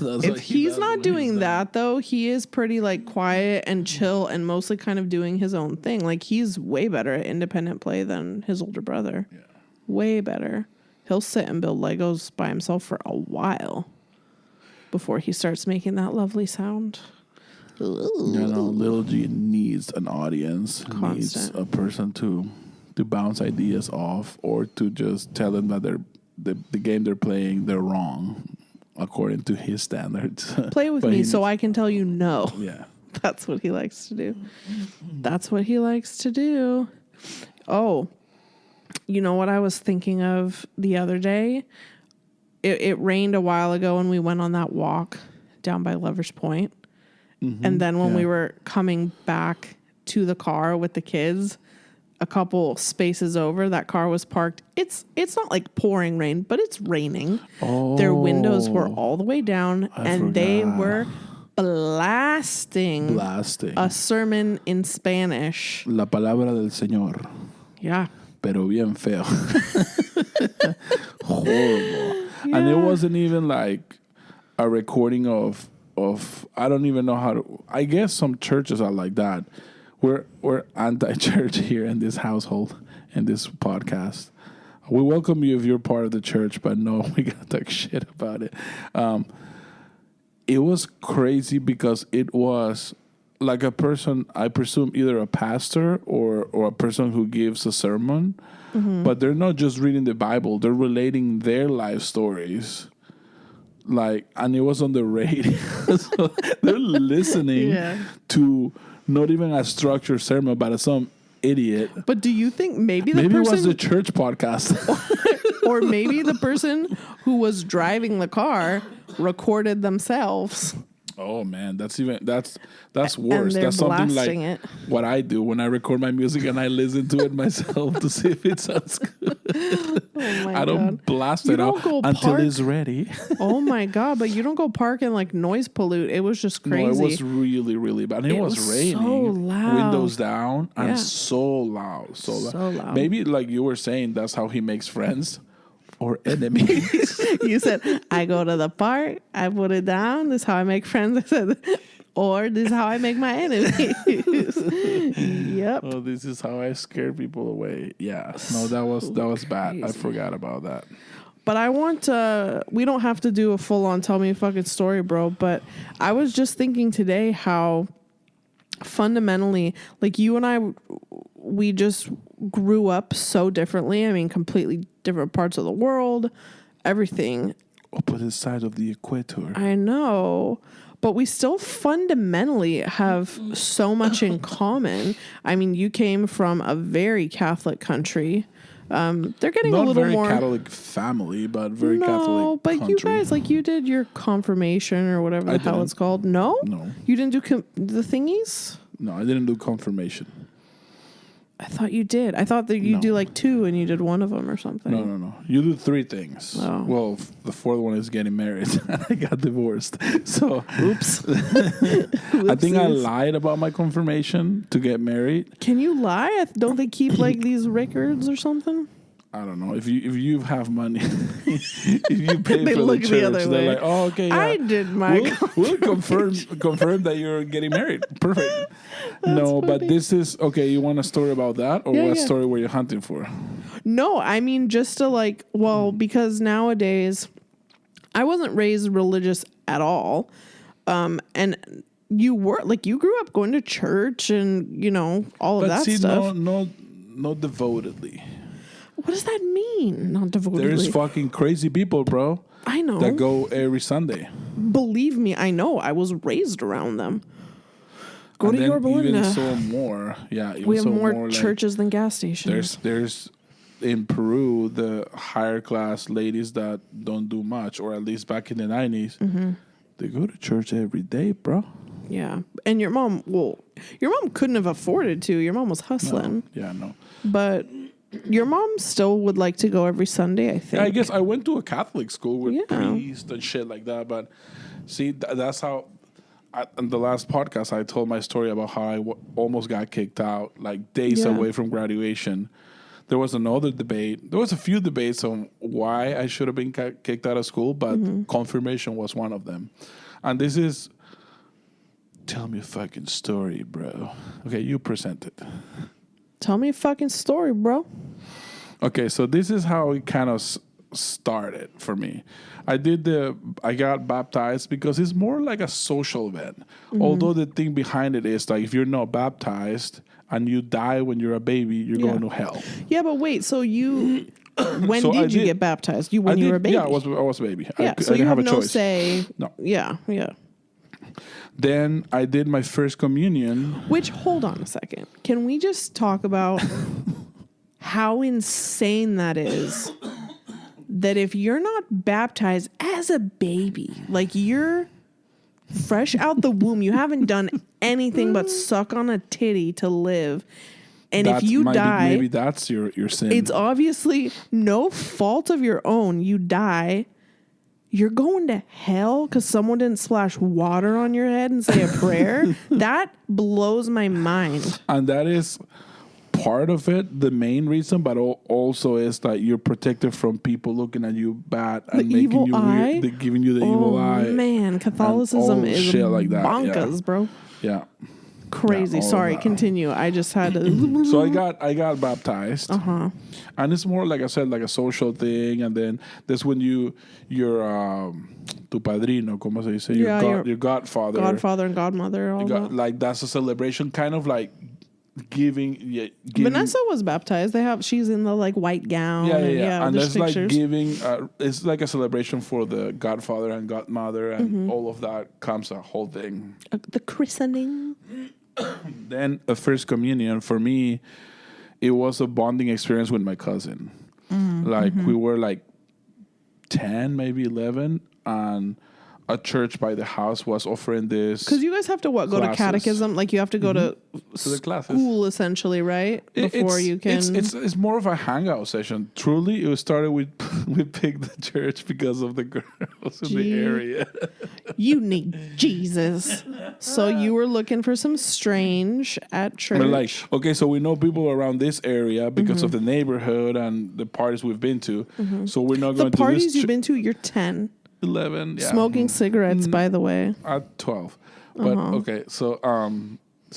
S2: God. If he's not doing that, though, he is pretty like quiet and chill and mostly kind of doing his own thing. Like he's way better at independent play than his older brother. Yeah. Way better. He'll sit and build Legos by himself for a while before he starts making that lovely sound.
S1: Little G needs an audience.
S2: Constant.
S1: Needs a person to bounce ideas off or to just tell them that the game they're playing, they're wrong according to his standards.
S2: Play with me so I can tell you no.
S1: Yeah.
S2: That's what he likes to do. That's what he likes to do. Oh, you know what I was thinking of the other day? It rained a while ago and we went on that walk down by Lover's Point. Mm-hmm. And then when we were coming back to the car with the kids, a couple spaces over, that car was parked. It's not like pouring rain, but it's raining.
S1: Oh,
S2: their windows were all the way down and they were blasting a sermon in Spanish.
S1: La palabra del Señor.
S2: Yeah.
S1: Pero bien feo. Horrible. Yeah. And it wasn't even like a recording of I don't even know how to. I guess some churches are like that. We're anti-church here in this household, in this podcast. We welcome you if you're part of the church, but no, we gotta talk shit about it. It was crazy because it was like a person, I presume either a pastor or a person who gives a sermon, but they're not just reading the Bible, they're relating their life stories. Like, and it was on the radio. So they're listening to not even a structured sermon, but some idiot.
S2: But do you think maybe the
S1: person...
S2: Maybe
S1: it was the church podcast.
S2: Or maybe the person who was driving the car recorded themselves.
S1: Oh man, that's worse. That's something like what I do when I record my music and I listen to it myself to see if it sounds good.
S2: Oh my
S1: I don't blast it out until it's ready.
S2: Oh my God, but you don't go park and like noise pollute. It was just crazy.
S1: No, it was really, really bad. And it was raining.
S2: So loud.
S1: Windows down and so loud. So loud. Maybe like you were saying, that's how he makes friends. Or enemies.
S2: You said, I go to the park, I put it down, this is how I make friends. I said, or this is how I make my enemies. Yep.
S1: Oh, this is how I scare people away. Yeah. No, that was bad. I forgot about that.
S2: But I want we don't have to do a full-on tell me a fucking story, bro, but I was just thinking today how fundamentally, like you and I, we just grew up so differently. I mean, completely different parts of the world, everything.
S1: Opposite side of the equator.
S2: I know, but we still fundamentally have so much in common. I mean, you came from a very Catholic country. They're getting
S1: not
S2: a little more...
S1: Not very Catholic family, but very Catholic
S2: No, but
S1: country.
S2: You guys, like you did your confirmation or whatever the hell it's called. No?
S1: No.
S2: You didn't do the thingies?
S1: No, I didn't do confirmation.
S2: I thought you did. I thought that you do like 2 and you did one of them or something.
S1: No. You do 3 things.
S2: Oh.
S1: Well, the 4th one is getting married. I got divorced. So,
S2: Oops.
S1: I think I lied about my confirmation to get married.
S2: Can you lie? Don't they keep like these records or something?
S1: I don't know. If you have money, if you pay
S2: They
S1: for
S2: look
S1: the
S2: the
S1: church,
S2: other way.
S1: they're like, oh, okay, yeah.
S2: I did my
S1: We'll confirm that you're getting married. Perfect. No, but
S2: funny.
S1: this is okay. You want a story about that, or
S2: Yeah,
S1: what
S2: yeah.
S1: story were you hunting for?
S2: No, I mean just to like, well, because nowadays I wasn't raised religious at all. And you grew up going to church and, you know, all of that stuff.
S1: no, devotedly.
S2: What does that mean? Not devotedly.
S1: There's fucking crazy people, bro.
S2: I know.
S1: That go every Sunday.
S2: Believe me, I know. I was raised around them. Go
S1: And
S2: to
S1: then
S2: Yorba Linda.
S1: Even so more. Yeah. Even
S2: We have
S1: so
S2: more
S1: like,
S2: churches than gas stations.
S1: There's in Peru the higher class ladies that don't do much, or at least back in the 90s, they go to church every day, bro.
S2: Yeah. And your mom couldn't have afforded to. Your mom was hustling.
S1: No.
S2: But your mom still would like to go every Sunday, I think.
S1: Yeah, I guess I went to a Catholic school with
S2: Yeah.
S1: priests and shit like that. But see, that's how. In the last podcast, I told my story about how I almost got kicked out, like days
S2: Yeah.
S1: away from graduation. There was another debate. There was a few debates on why I should have been kicked out of school, but confirmation was one of them. And this is, tell me a fucking story, bro. Okay, you present it.
S2: Tell me a fucking story, bro.
S1: Okay, so this is how it kind of started for me. I got baptized because it's more like a social event. Although the thing behind it is like if you're not baptized and you die when you're a baby, you're going to hell.
S2: Yeah, but wait, so you when
S1: So
S2: did you get baptized? You were a baby.
S1: Yeah, I was a baby.
S2: Yeah,
S1: I
S2: so you
S1: didn't
S2: have
S1: a
S2: no
S1: choice.
S2: say.
S1: No.
S2: Yeah.
S1: Then I did my first communion.
S2: Which, hold on a second. Can we just talk about how insane that is? That if you're not baptized as a baby, like you're fresh out the womb, you haven't done anything but suck on a titty to live. And if you die,
S1: maybe that's your sin.
S2: it's obviously no fault of your own. You die. You're going to hell because someone didn't splash water on your head and say a prayer? That blows my mind.
S1: And that is part of it, the main reason, but also is that you're protected from people looking at you bad and making
S2: evil
S1: you
S2: eye?
S1: weird. They're giving you the evil eye.
S2: Man, Catholicism
S1: all
S2: is
S1: shit like that,
S2: bonkers, bro.
S1: Yeah.
S2: Crazy.
S1: all of
S2: Sorry,
S1: that.
S2: continue. I just had to.
S1: So I got baptized. And it's more like I said, like a social thing. And then that's when you're tu padrino, como se dice?
S2: Yeah,
S1: your godfather.
S2: Godfather and godmother. All that.
S1: Like that's a celebration, kind of like giving.
S2: Vanessa was baptized. She's in the like white gown.
S1: Yeah. And
S2: there's
S1: that's like
S2: pictures.
S1: giving. It's like a celebration for the godfather and godmother, and all of that comes a whole thing.
S2: The christening.
S1: Then a first communion for me, it was a bonding experience with my cousin. Like we were like 10, maybe 11, and a church by the house was offering this.
S2: Because you guys have to go to
S1: classes.
S2: catechism? Like you have to go to
S1: the classes.
S2: school essentially, right? Before you can.
S1: It's more of a hangout session. Truly, it started with we picked the church because of the girls in the area.
S2: You need Jesus. So you were looking for some strange at church.
S1: But like, okay, so we know people around this area because of the neighborhood and the parties we've been to. So we're not
S2: the
S1: going to
S2: parties
S1: this
S2: you've been to, you're 10.
S1: 11, yeah.
S2: Smoking cigarettes, by the way.
S1: At 12. But okay, so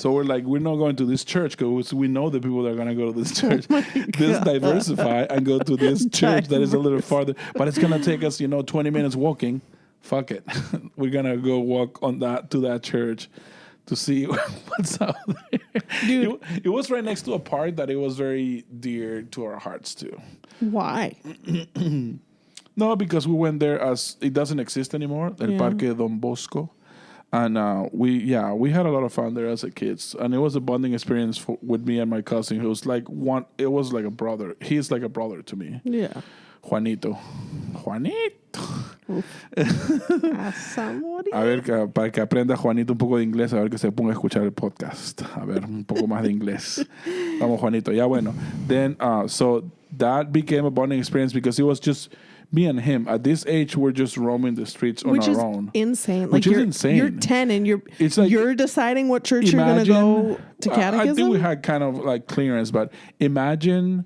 S1: we're like, we're not going to this church because we know the people that are going to go to this church. Let's diversify and go to this church that is a little farther. But it's going to take us, 20 minutes walking. Fuck it. We're going to go walk to that church to see what's out there.
S2: Dude.
S1: It was right next to a park that it was very dear to our hearts too.
S2: Why?
S1: No, because we went there as it doesn't exist anymore, El Parque Don Bosco. And we had a lot of fun there as a kids. And it was a bonding experience with me and my cousin who was like it was like a brother. He's like a brother to me.
S2: Yeah.
S1: Juanito.
S2: Somebody.
S1: A ver, para que aprenda Juanito un poco de inglés, a ver que se ponga a escuchar el podcast. A ver, un poco más de inglés. Vamos, Juanito. Ya bueno. Then, so that became a bonding experience because it was just me and him. At this age, we're just roaming the streets on
S2: Which
S1: our
S2: is
S1: own.
S2: insane.
S1: Which
S2: like
S1: is insane.
S2: You're 10 and
S1: It's like,
S2: you're deciding what church you're going to go to catechism?
S1: I think we had kind of like clearance, but imagine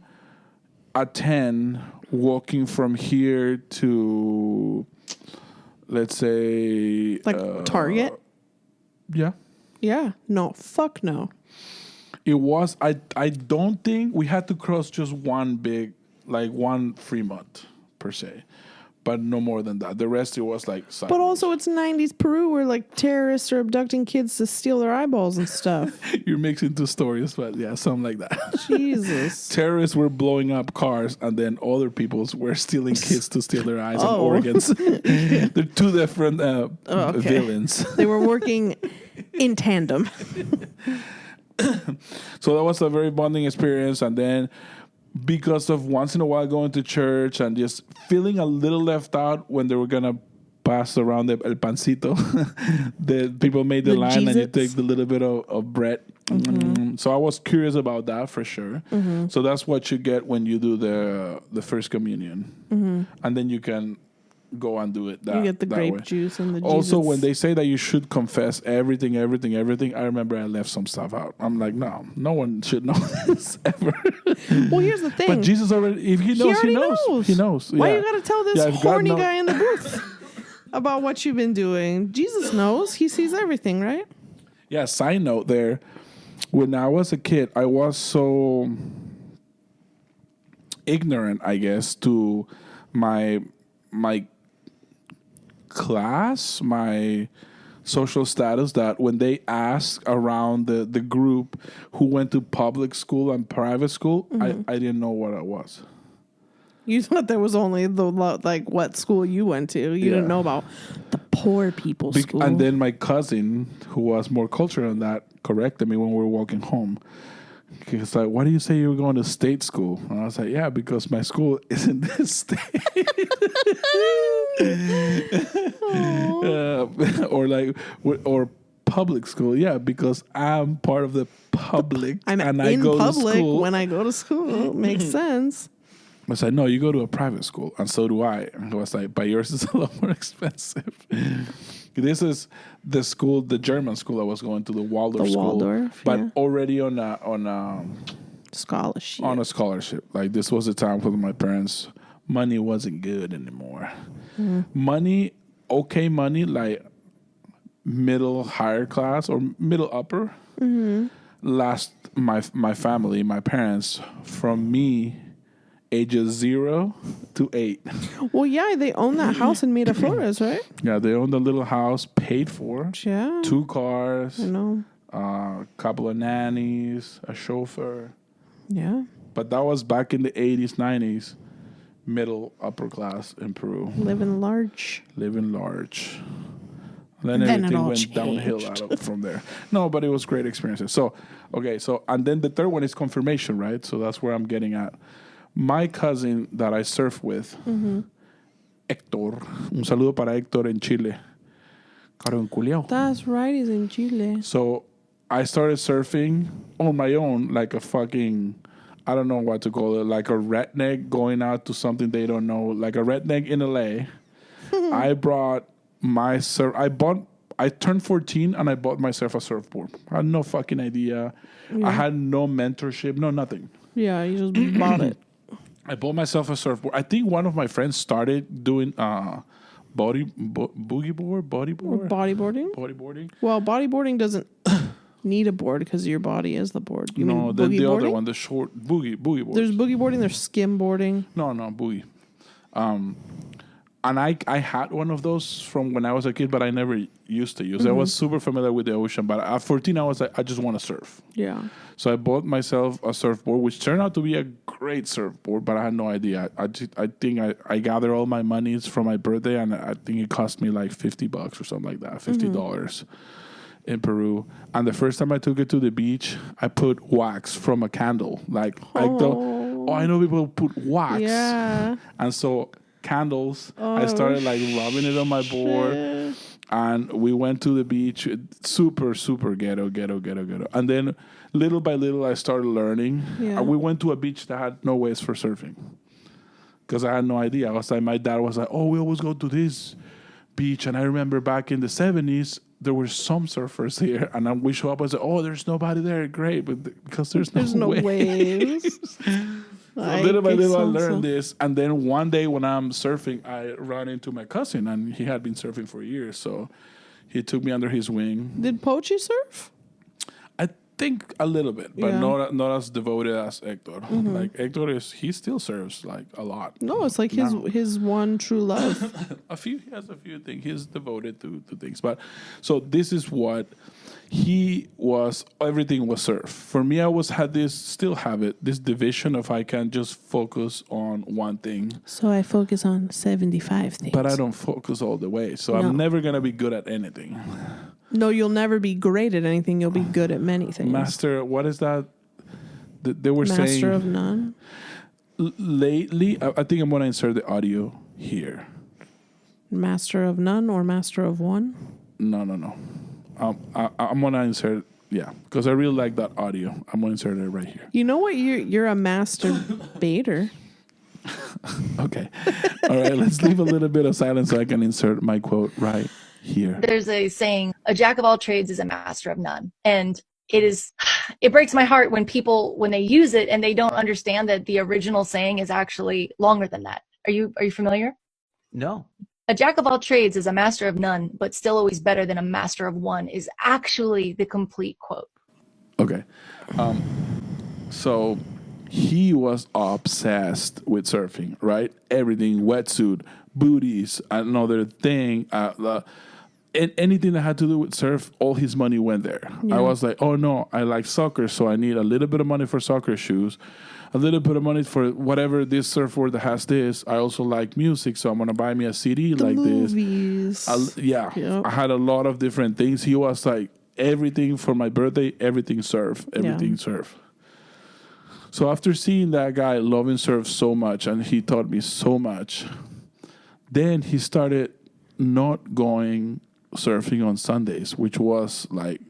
S1: at 10 walking from here to, let's say...
S2: Like Target?
S1: Yeah.
S2: Yeah. No. Fuck no.
S1: It was... I don't think we had to cross just one Fremont, per se. But no more than that. The rest, it was like... sideways.
S2: But also, it's 90s Peru where like terrorists are abducting kids to steal their eyeballs and stuff.
S1: You're mixing two stories, but yeah, something like that.
S2: Jesus.
S1: Terrorists were blowing up cars, and then other peoples were stealing kids to steal their eyes and
S2: Oh.
S1: organs. They're two different villains.
S2: They were working in tandem.
S1: So that was a very bonding experience, and then because of once in a while going to church and just feeling a little left out when they were gonna pass around el pancito, the people made the line and you take the little bit of bread. Mm-hmm. So I was curious about that for sure. Mm-hmm. So that's what you get when you do the first communion, and then you can go and do it.
S2: You get the grape
S1: way.
S2: juice and the
S1: Also,
S2: Jesus.
S1: when they say that you should confess everything, I remember I left some stuff out. I'm like, no one should know this ever.
S2: Well, here's the thing.
S1: But Jesus already, if he knows, he knows. He knows.
S2: Why
S1: yeah.
S2: you gotta tell this
S1: Yeah, if God
S2: horny
S1: knows-
S2: guy in the booth about what you've been doing? Jesus knows. He sees everything, right?
S1: Yeah, side note there. When I was a kid, I was so ignorant, I guess, to my class, my social status, that when they asked around the group who went to public school and private school, I didn't know what I was.
S2: You thought there was only what school you went to. You didn't know about the poor people's school.
S1: And then my cousin, who was more cultural than that, corrected me when we were walking home. He's like, why do you say you were going to state school? And I was like, yeah, because my school is in this state. Or public school. Yeah, because I'm part of the public.
S2: I'm
S1: and
S2: in
S1: I go
S2: public
S1: to school.
S2: when I go to school. Makes sense.
S1: I was like, no, you go to a private school, and so do I. And I was like, but yours is a lot more expensive. This is the school, the German school I was going to, the Waldorf school, but already on a
S2: scholarship.
S1: On a scholarship. Like, this was the time when my parents, money wasn't good anymore. Money, okay money, like middle higher class or middle upper. Last my family, my parents, from me, ages 0 to 8.
S2: Well, yeah, they own that house in Miraflores, right?
S1: Yeah, they owned a little house, paid for.
S2: Yeah.
S1: 2 cars.
S2: I know.
S1: A couple of nannies, a chauffeur.
S2: Yeah.
S1: But that was back in the 80s, 90s. Middle, upper class in Peru.
S2: Living large.
S1: Living large. And then everything went downhill from there. No, but it was great experiences. So, okay, and then the third one is confirmation, right? So that's where I'm getting at. My cousin that I surf with, Héctor, un saludo para Héctor en Chile. Caro enculiao.
S2: That's right, he's in Chile.
S1: So I started surfing on my own, like a fucking, I don't know what to call it, like a redneck going out to something they don't know, like a redneck in LA. I brought my surf. I turned 14 and I bought myself a surfboard. I had no fucking idea. Yeah. I had no mentorship, no nothing.
S2: Yeah, you just bought it.
S1: I bought myself a surfboard. I think one of my friends started doing boogie board, bodyboard,
S2: or bodyboarding.
S1: Bodyboarding.
S2: Well, bodyboarding doesn't need a board because your body is the board. You
S1: no,
S2: mean
S1: then the
S2: boarding?
S1: other one, the short boogie board.
S2: There's boogie boarding. There's skim boarding.
S1: No, boogie. And I had one of those from when I was a kid, but I never used to use it. I was super familiar with the ocean, but at 14, I was like, I just want to surf.
S2: Yeah.
S1: So I bought myself a surfboard, which turned out to be a great surfboard, but I had no idea. I think I gathered all my monies from my birthday, and I think it cost me like $50 or something like that, $50 in Peru. And the first time I took it to the beach, I put wax from a candle. Like, oh, I know people put wax.
S2: Yeah.
S1: And so candles, I started like rubbing it on my board. And we went to the beach, super, super ghetto. And then little by little, I started learning.
S2: Yeah.
S1: We went to a beach that had no waves for surfing. Because I had no idea. I was like, my dad was like, oh, we always go to this beach. And I remember back in the 70s, there were some surfers here. And then we show up and say, oh, there's nobody there. Great. But because there's no waves. So little by little, I learned this. And then one day when I'm surfing, I ran into my cousin. And he had been surfing for years. So he took me under his wing.
S2: Did Pochi surf?
S1: I think a little bit, but not as devoted as Hector. Like Hector he still serves like a lot.
S2: No, it's like his one true love.
S1: He has a few things. He's devoted to things. But so this is what he was. Everything was surf. For me, I still have it. This division of I can just focus on one thing.
S2: So I focus on 75 things.
S1: But I don't focus all the way. So I'm never gonna be good at anything.
S2: No, you'll never be great at anything. You'll be good at many things.
S1: Master, what is that? They were saying
S2: Master of none.
S1: Lately, I think I'm gonna insert the audio here.
S2: Master of none or master of one?
S1: No. I'm gonna insert because I really like that audio. I'm gonna insert it right here.
S2: You know what? You're a master baiter.
S1: Okay. All right. Let's leave a little bit of silence so I can insert my quote right here.
S5: There's a saying, a jack of all trades is a master of none. And it breaks my heart when they use it and they don't understand that the original saying is actually longer than that. Are you familiar?
S6: No.
S5: A jack of all trades is a master of none, but still always better than a master of one is actually the complete quote.
S1: Okay. So he was obsessed with surfing, right? Everything, wetsuit, booties, another thing, anything that had to do with surf, all his money went there. Yeah. I was like, oh no, I like soccer, so I need a little bit of money for soccer shoes, a little bit of money for whatever this surfboard that has this. I also like music, so I'm going to buy me a CD like
S2: movies.
S1: This. Yep. I had a lot of different things. He was like, everything for my birthday, everything surf, surf. So after seeing that guy loving surf so much, and he taught me so much, then he started not going surfing on Sundays, which was like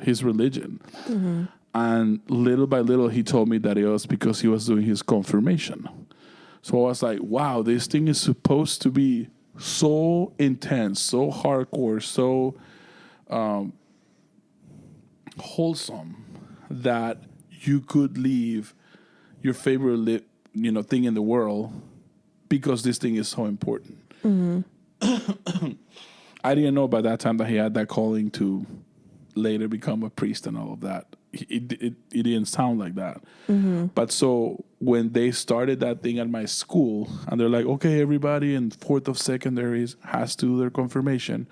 S1: his religion. Mm-hmm. And little by little, he told me that it was because he was doing his confirmation. So I was like, wow, this thing is supposed to be so intense, so hardcore, so wholesome that you could leave your favorite thing in the world because this thing is so important. Mm-hmm. I didn't know by that time that he had that calling to later become a priest and all of that. It didn't sound like that. Mm-hmm. But so when they started that thing at my school, and they're like, okay, everybody in fourth of secondaries has to do their confirmation,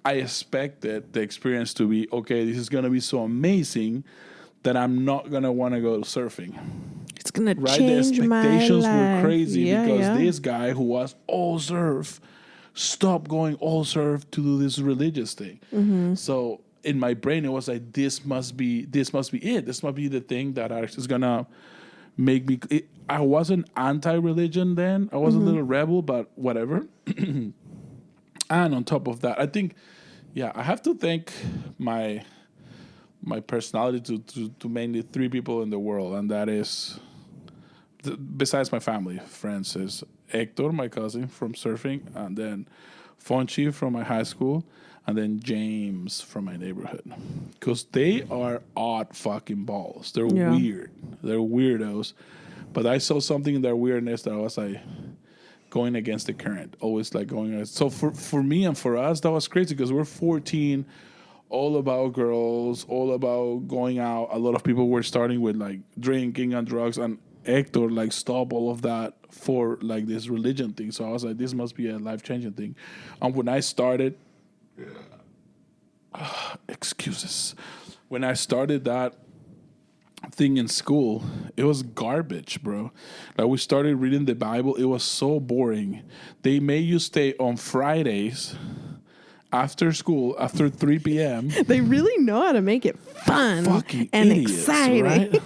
S1: I expected the experience to be, okay, this is going to be so amazing that I'm not going to want to go surfing.
S2: It's going to change my life. The expectations
S1: were crazy because this guy who was all surf stopped going all surf to do this religious thing. Mm-hmm. So in my brain, it was like, this must be it. This must be the thing that is going to make me... I wasn't anti-religion then. I was a little rebel, but whatever. And on top of that, I think, I have to thank my personality to mainly three people in the world, and that is, besides my family, friends, is Hector, my cousin from surfing, and then Fonchi from my high school, and then James from my neighborhood. Because they are odd fucking balls. They're weird. They're weirdos. But I saw something in their weirdness that I was like going against the current. Always like going against. So for me and for us, that was crazy because we're 14, all about girls, all about going out. A lot of people were starting with like drinking and drugs, and Hector like stopped all of that for like this religion thing. So I was like, this must be a life-changing thing. And when I started, excuses. When I started that thing in school, it was garbage, bro. Like we started reading the Bible. It was so boring. They made you stay on Fridays after school, after 3 p.m.
S2: They really know how to make it fun
S1: Fucking
S2: and
S1: idiots,
S2: exciting.
S1: Right?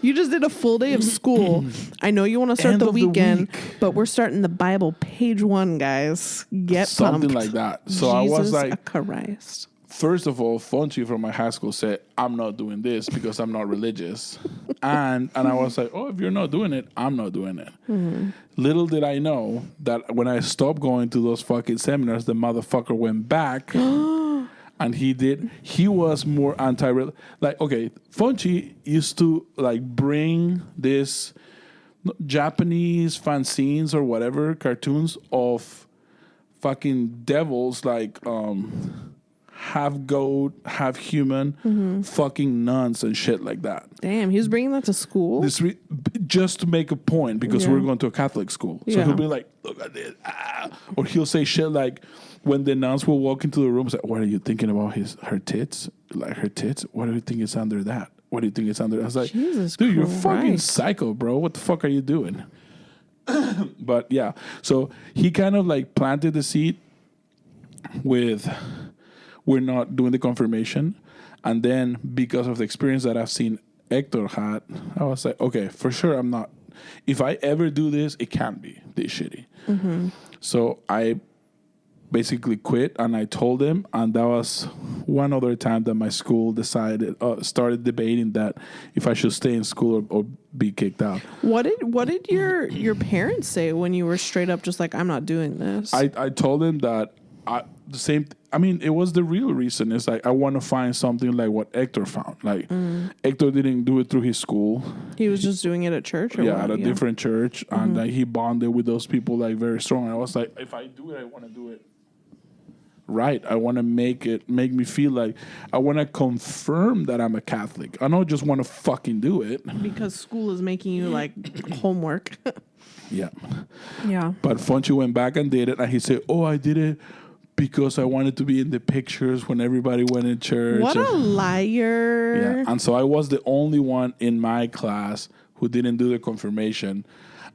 S2: You just did a full day of school. I know you want to start
S1: End
S2: the
S1: of the
S2: weekend,
S1: week.
S2: but we're starting the Bible page 1, guys. Get
S1: Something
S2: pumped.
S1: like that. So I was
S2: Jesus
S1: like,
S2: Christ.
S1: first of all, Fonchi from my high school said, I'm not doing this because I'm not religious. and I was like, oh, if you're not doing it, I'm not doing it.
S2: Mm-hmm.
S1: Little did I know that when I stopped going to those fucking seminars, the motherfucker went back. And he was more like, okay, Fonchi used to like bring this Japanese fanzines or whatever, cartoons of fucking devils, like half goat, half human, fucking nuns and shit like that.
S2: Damn, he was bringing that to school?
S1: Just to make a point, because
S2: Yeah.
S1: we're going to a Catholic school. So
S2: Yeah.
S1: he'll be like, look at this. Or he'll say shit like, when the nuns will walk into the room, say, what are you thinking about her tits? Like her tits? What do you think is under that? What do you think is under that? I was like,
S2: Jesus
S1: dude, you're fucking
S2: Christ.
S1: psycho, bro. What the fuck are you doing? But yeah, so he kind of like planted the seed with, we're not doing the confirmation. And then because of the experience that I've seen Hector had, I was like, okay, for sure I'm not. If I ever do this, it can't be this shitty. So I basically quit, and I told him, and that was one other time that my school started debating that if I should stay in school or be kicked out.
S2: What did your parents say when you were straight up just like, I'm not doing this?
S1: I told him that it was the real reason. Is like, I want to find something like what Hector found. Like, Hector didn't do it through his school.
S2: He was just doing it at church? Or
S1: Yeah,
S2: what?
S1: at a different church. And he bonded with those people like very strong. And I was like, if I do it, I want to do it right. I want to make me feel like I want to confirm that I'm a Catholic. I don't just want to fucking do it.
S2: Because school is making you like homework.
S1: Yeah.
S2: Yeah.
S1: But Fonchi went back and did it, and he said, oh, I did it because I wanted to be in the pictures when everybody went in church.
S2: What a liar.
S1: Yeah. And so I was the only one in my class who didn't do the confirmation.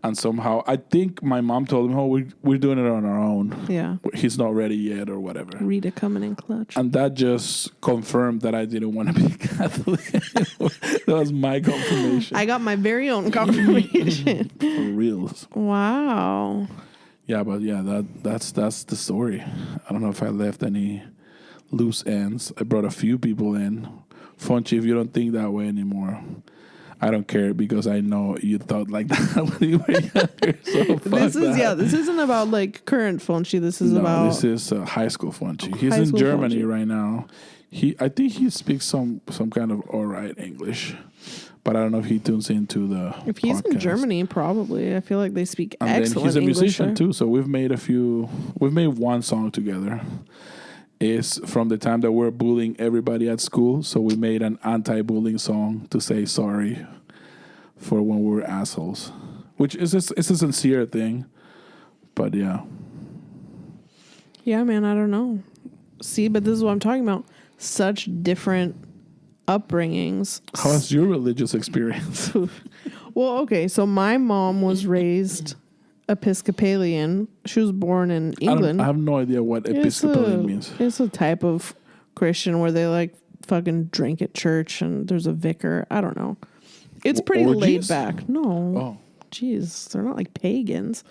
S1: And somehow, I think my mom told him, oh, we're doing it on our own.
S2: Yeah.
S1: He's not ready yet or whatever.
S2: Rita coming in clutch.
S1: And that just confirmed that I didn't want to be Catholic anymore. That was my confirmation.
S2: I got my very own confirmation.
S1: For reals.
S2: Wow.
S1: Yeah, but yeah, that's the story. I don't know if I left any loose ends. I brought a few people in. Fonchi, if you don't think that way anymore, I don't care, because I know you thought like that when you were younger. So
S2: This isn't about like current Fonchi. This is about
S1: this is high school Fonchi. He's
S2: High
S1: in
S2: school
S1: Germany
S2: Fonchi.
S1: right now. I think he speaks some kind of alright English, but I don't know if he tunes into the.
S2: if he's in
S1: podcast.
S2: Germany, probably. I feel like they speak
S1: And then
S2: excellent
S1: he's a
S2: English
S1: musician
S2: there.
S1: too. So we've made one song together. It's from the time that we're bullying everybody at school. So we made an anti-bullying song to say sorry for when we were assholes, which is it's a sincere thing. But yeah.
S2: Yeah, man, I don't know. See, but this is what I'm talking about. Such different upbringings.
S1: How's your religious experience?
S2: Well, okay, so my mom was raised Episcopalian. She was born in England.
S1: I have no idea what Episcopalian means.
S2: It's a type of Christian where they like fucking drink at church and there's a vicar. I don't know. It's pretty laid
S1: Orgies?
S2: back. No.
S1: Oh.
S2: Jeez, they're not like pagans.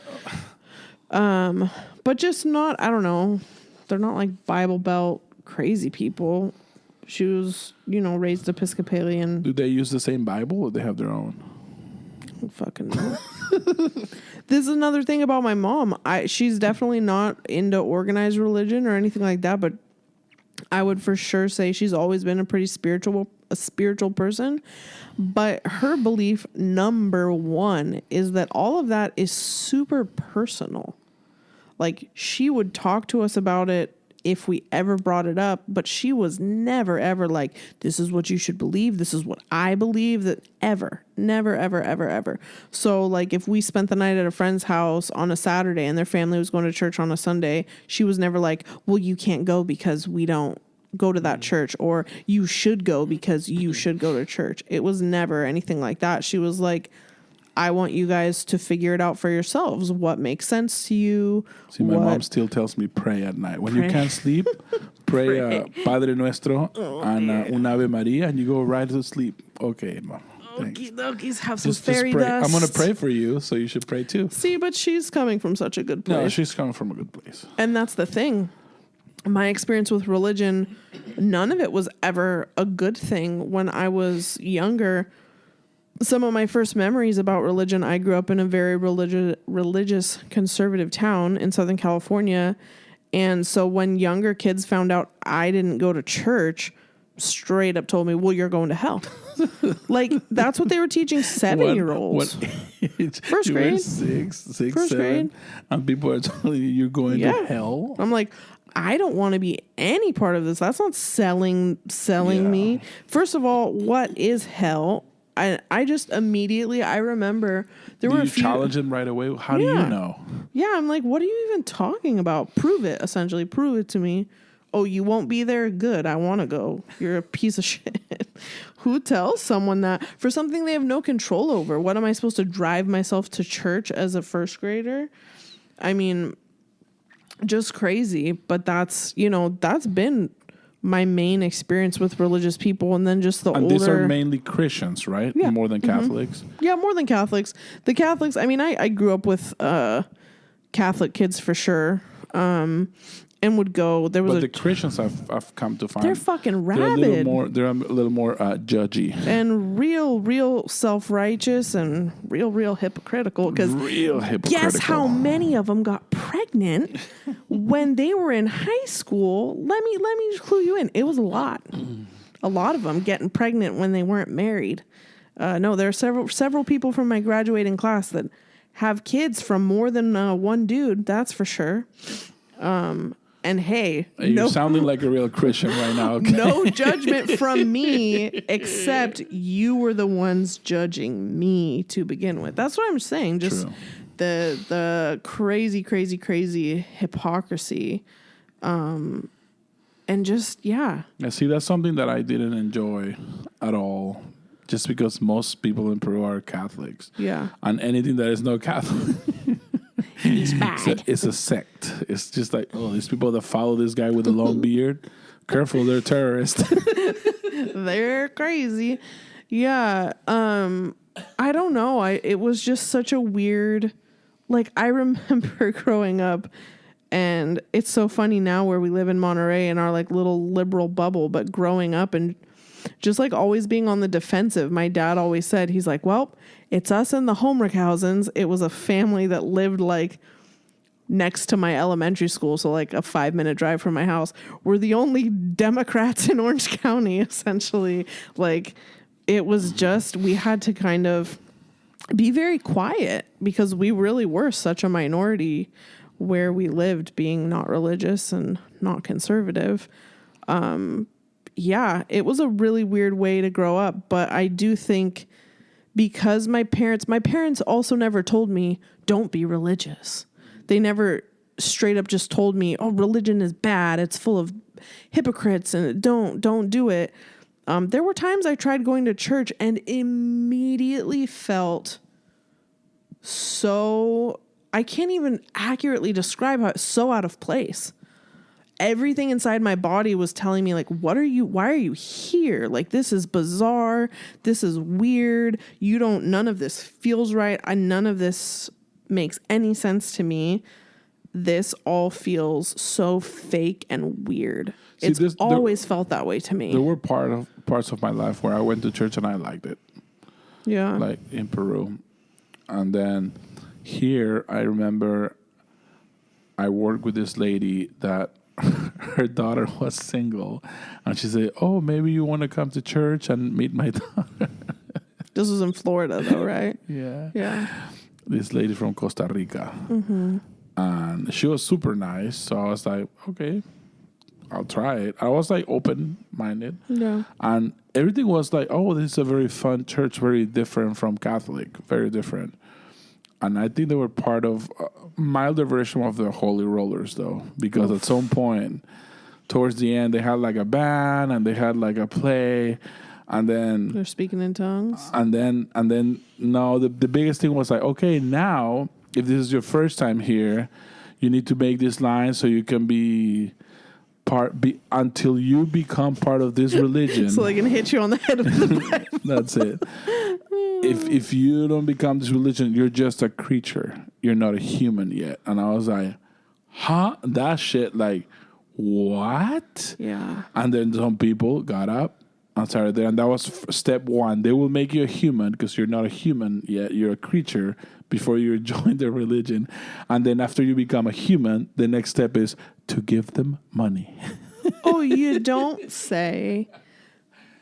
S2: But just not, I don't know. They're not like Bible Belt crazy people. She was, raised Episcopalian.
S1: Do they use the same Bible or they have their own?
S2: Fucking know. This is another thing about my mom. She's definitely not into organized religion or anything like that, but I would for sure say she's always been a pretty spiritual person. But her belief, number one, is that all of that is super personal. Like, she would talk to us about it if we ever brought it up, but she was never, ever like, this is what you should believe. This is what I believe. That ever, never, ever, ever, ever. So like, if we spent the night at a friend's house on a Saturday and their family was going to church on a Sunday, she was never like, well, you can't go because we don't go to that church, or you should go because you should go to church. It was never anything like that. She was like, I want you guys to figure it out for yourselves. What makes sense to you?
S1: See, my mom still tells me pray at night. When you can't sleep, pray Padre Nuestro and un Ave Maria, and you go right to sleep. Okay, mom.
S2: Okie dokies, have
S1: Just
S2: some fairy
S1: pray.
S2: dust.
S1: I'm gonna pray for you, so you should pray too.
S2: See, but she's coming from such a good place.
S1: No, she's coming from a good place.
S2: And that's the thing. My experience with religion, none of it was ever a good thing when I was younger. Some of my first memories about religion, I grew up in a very religious conservative town in Southern California. And so when younger kids found out I didn't go to church, straight up told me, well, you're going to hell. Like, that's what they were teaching 7-year-olds. First grade.
S3: Six,
S2: First
S3: 7,
S2: grade.
S3: and people are telling you you're going to hell.
S2: I'm like, I don't want to be any part of this. That's not selling me. First of all, what is hell? I just immediately, I remember there were a few.
S1: Challenge him right away? How do you know?
S2: Yeah, I'm like, what are you even talking about? Prove it, essentially. Prove it to me. Oh, you won't be there? Good. I want to go. You're a piece of shit. Who tells someone that for something they have no control over? What am I supposed to drive myself to church as a first grader? I mean, just crazy. But that's been my main experience with religious people. And then just the older.
S1: And these are mainly Christians, right?
S2: Yeah.
S1: More than Catholics?
S2: Yeah, more than Catholics. The Catholics, I mean, I grew up with Catholic kids for sure. And would go.
S1: But the Christians I've come to find
S2: they're fucking rabid.
S1: They're a little more judgy
S2: and real self-righteous and real hypocritical. Because
S1: real hypocritical.
S2: Guess how many of them got pregnant when they were in high school? Let me clue you in. It was a lot. A lot of them getting pregnant when they weren't married. No, there are several people from my graduating class that have kids from more than one dude. That's for sure. And hey,
S1: you're sounding like a real Christian right now. Okay?
S2: No judgment from me, except you were the ones judging me to begin with. That's what I'm saying. Just
S1: True.
S2: the crazy hypocrisy, and just
S1: Yeah, see, that's something that I didn't enjoy at all. Just because most people in Peru are Catholics.
S2: Yeah.
S1: And anything that is not Catholic.
S2: He's bad.
S1: It's a sect. It's just like, oh, these people that follow this guy with a long beard, careful, they're terrorists.
S2: They're crazy. Yeah. I don't know. It was just such a weird, like, I remember growing up, and it's so funny now where we live in Monterey in our like little liberal bubble, but growing up and just like always being on the defensive. My dad always said, he's like, well, it's us and the Homerickhausens. It was a family that lived like next to my elementary school. So like a 5-minute drive from my house. We're the only Democrats in Orange County, essentially. Like it was just, we had to kind of be very quiet because we really were such a minority where we lived, being not religious and not conservative. Yeah, it was a really weird way to grow up, but I do think because my parents also never told me, don't be religious. They never straight up just told me, oh, religion is bad. It's full of hypocrites and don't do it. There were times I tried going to church and immediately felt so, I can't even accurately describe how it's so out of place. Everything inside my body was telling me like, why are you here? Like, this is bizarre. This is weird. None of this feels right. None of this makes any sense to me. This all feels so fake and weird. It's always felt that way to me.
S1: There were parts of my life where I went to church and I liked it.
S2: Yeah.
S1: Like in Peru. And then here, I remember I worked with this lady that her daughter was single, and she said, oh, maybe you want to come to church and meet my daughter.
S2: This was in Florida though, right?
S1: Yeah. This lady from Costa Rica. Mm-hmm. And she was super nice, so I was like, okay, I'll try it. I was like open-minded.
S2: Yeah.
S1: And everything was like, oh, this is a very fun church, very different from Catholic, very different. And I think they were part of a milder version of the Holy Rollers, though, because at some point, towards the end, they had like a band and they had like a play, and then
S2: they're speaking in tongues.
S1: And then no, the biggest thing was like, okay, now if this is your first time here, you need to make this line so you can be
S3: until you become part of this religion.
S2: So they can hit you on the head with the Bible.
S3: That's it. If you don't become this religion, you're just a creature. You're not a human yet. And I was like, huh? That shit, like, what?
S2: Yeah.
S3: And then some people got up and started there. And that was step one. They will make you a human because you're not a human yet. You're a creature before you join the religion. And then after you become a human, the next step is to give them money.
S2: Oh, you don't say.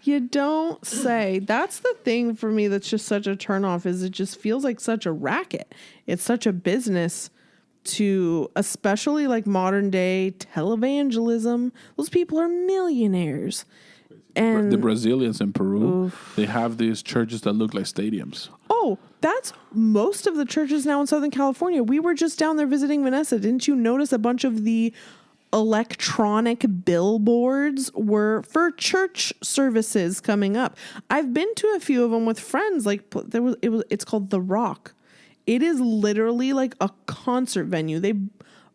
S2: You don't say. That's the thing for me that's just such a turnoff is it just feels like such a racket. It's such a business to, especially like modern day televangelism. Those people are millionaires. And
S3: the Brazilians in Peru, they have these churches that look like stadiums.
S2: Oh, that's most of the churches now in Southern California. We were just down there visiting Vanessa. Didn't you notice a bunch of the electronic billboards were for church services coming up? I've been to a few of them with friends. Like it's called The Rock. It is literally like a concert venue. They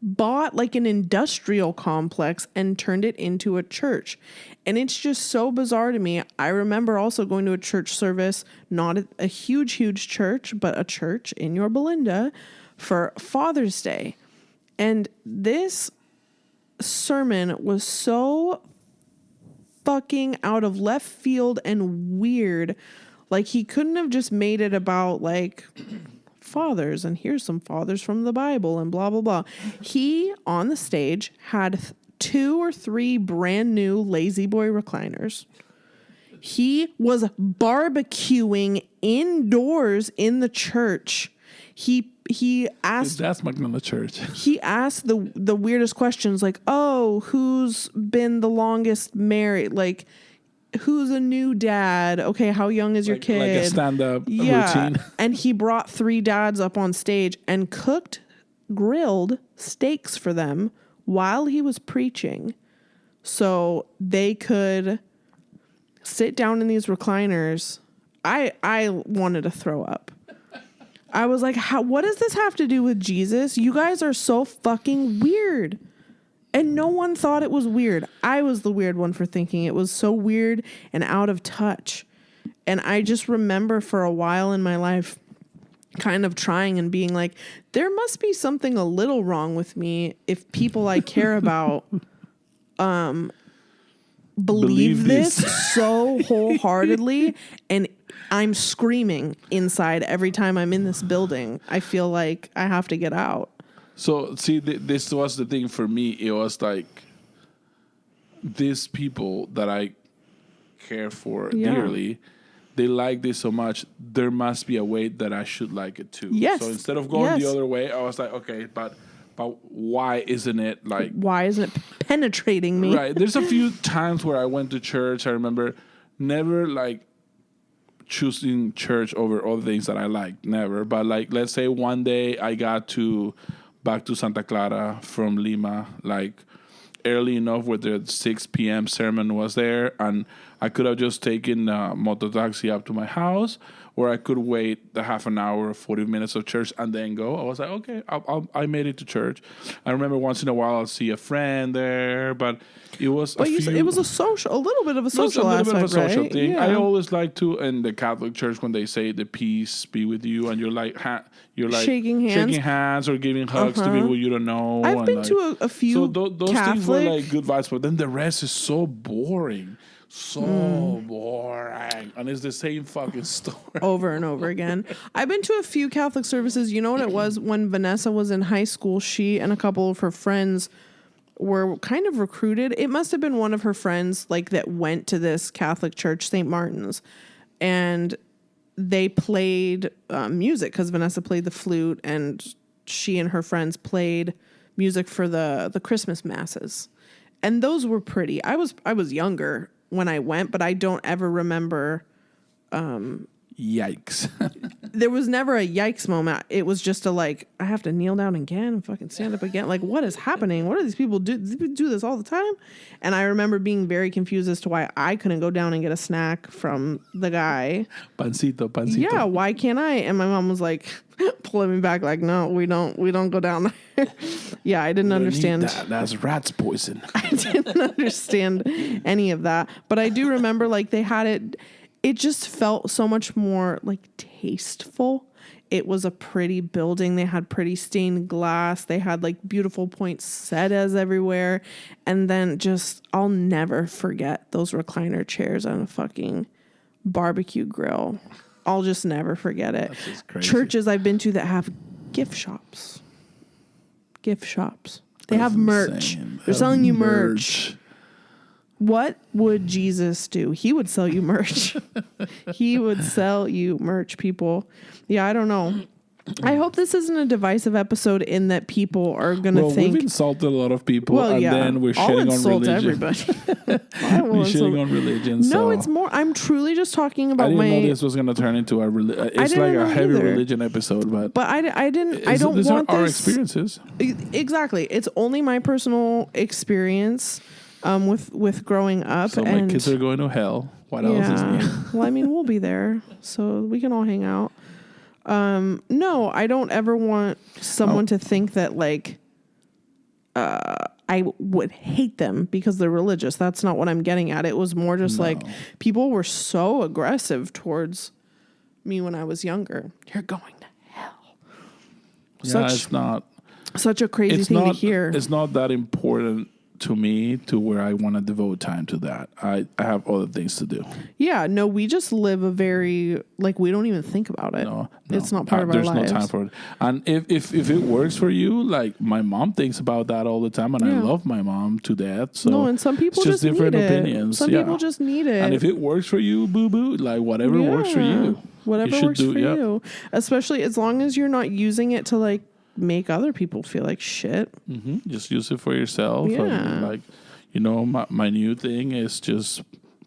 S2: bought like an industrial complex and turned it into a church. And it's just so bizarre to me. I remember also going to a church service, not a huge, huge church, but a church in Yorba Linda for Father's Day. And this sermon was so fucking out of left field and weird. Like he couldn't have just made it about like fathers and here's some fathers from the Bible and blah, blah, blah. He on the stage had 2 or 3 brand new Lazy Boy recliners. He was barbecuing indoors in the church. He asked,
S3: that's Magnolia Church.
S2: He asked the weirdest questions like, oh, who's been the longest married? Like, who's a new dad? Okay, how young is your kid?
S3: Like a stand-up routine.
S2: And he brought 3 dads up on stage and grilled steaks for them while he was preaching so they could sit down in these recliners. I wanted to throw up. I was like, what does this have to do with Jesus? You guys are so fucking weird. And no one thought it was weird. I was the weird one for thinking it was so weird and out of touch. And I just remember for a while in my life kind of trying and being like, there must be something a little wrong with me if people I care about believe this so wholeheartedly, and I'm screaming inside every time I'm in this building. I feel like I have to get out.
S3: So, see, this was the thing for me. It was like these people that I care for dearly, they like this so much, there must be a way that I should like it too.
S2: Yes.
S3: So instead of going the other way, I was like, okay, but why isn't it like...
S2: Why isn't it penetrating me?
S3: Right. There's a few times where I went to church. I remember never like choosing church over other things that I liked. Never. But like, let's say one day I got back to Santa Clara from Lima, like early enough where the 6 p.m. sermon was there, and I could have just taken a motor taxi up to my house, or I could wait the half an hour, 40 minutes of church, and then go. I was like, okay, I made it to church. I remember once in a while I'll see a friend there, but it was
S2: it was a little bit of a social aspect,
S3: bit of a social thing.
S2: Yeah.
S3: I always like to, in the Catholic Church, when they say the peace be with you, and you're like
S2: shaking hands
S3: or giving hugs to people you don't know.
S2: I've been to a few
S3: so those
S2: Catholic
S3: things were like good vibes, but then the rest is so boring. Boring. And it's the same fucking story.
S2: Over and over again. I've been to a few Catholic services. You know what it was? When Vanessa was in high school, she and a couple of her friends were kind of recruited. It must have been one of her friends like that went to this Catholic church, St. Martin's. And they played music because Vanessa played the flute and she and her friends played music for the Christmas masses. And those were pretty. I was younger when I went, but I don't ever remember
S3: Yikes.
S2: There was never a yikes moment. It was just a like, I have to kneel down again and fucking stand up again. Like, what is happening? What do these people do? These people do this all the time? And I remember being very confused as to why I couldn't go down and get a snack from the guy.
S3: Pancito.
S2: Yeah, why can't I? And my mom was like pulling me back, like, no, we don't go down there. Yeah, I didn't understand.
S3: That's rat's poison.
S2: I didn't understand any of that. But I do remember like they had it just felt so much more like tasteful. It was a pretty building. They had pretty stained glass. They had like beautiful poinsettias everywhere. And then just, I'll never forget those recliner chairs on a fucking barbecue grill. I'll just never forget it.
S3: That's just crazy.
S2: Churches I've been to that have gift shops. They have merch. They're selling you merch. What would Jesus do? He would sell you merch. He would sell you merch, people. Yeah, I don't know. I hope this isn't a divisive episode in that people are going to think...
S3: we've insulted a lot of people, then we're
S2: I'll
S3: shitting on
S2: insult
S3: religion.
S2: everybody.
S3: We're shitting on religion.
S2: No,
S3: so.
S2: it's more... I'm truly just talking about
S3: I didn't know this was going to turn into a... it's like a heavy religion episode, but...
S2: But I don't
S3: these
S2: want
S3: are our
S2: this...
S3: experiences.
S2: Exactly. It's only my personal experience with growing up.
S3: So
S2: and
S3: my kids are going to hell. What else is new?
S2: Well, I mean, we'll be there, so we can all hang out. No, I don't ever want someone to think that like I would hate them because they're religious. That's not what I'm getting at. It was more just like people were so aggressive towards me when I was younger. You're going to hell.
S3: It's not
S2: such a crazy thing to hear.
S3: It's not that important to me to where I want to devote time to that. I have other things to do.
S2: Yeah, no, we just live a very, like, we don't even think about it. No. It's not part of our lives.
S3: There's no time for it. And if it works for you, like, my mom thinks about that all the time, and I love my mom to death. So
S2: no, and some people just
S3: different
S2: need
S3: opinions.
S2: Some people just need it.
S3: And if it works for you, boo-boo, like, whatever works for you.
S2: Whatever works for you. Especially as long as you're not using it to, like, make other people feel like shit.
S3: Mm-hmm. Just use it for yourself.
S2: Yeah.
S3: And like, my new thing is just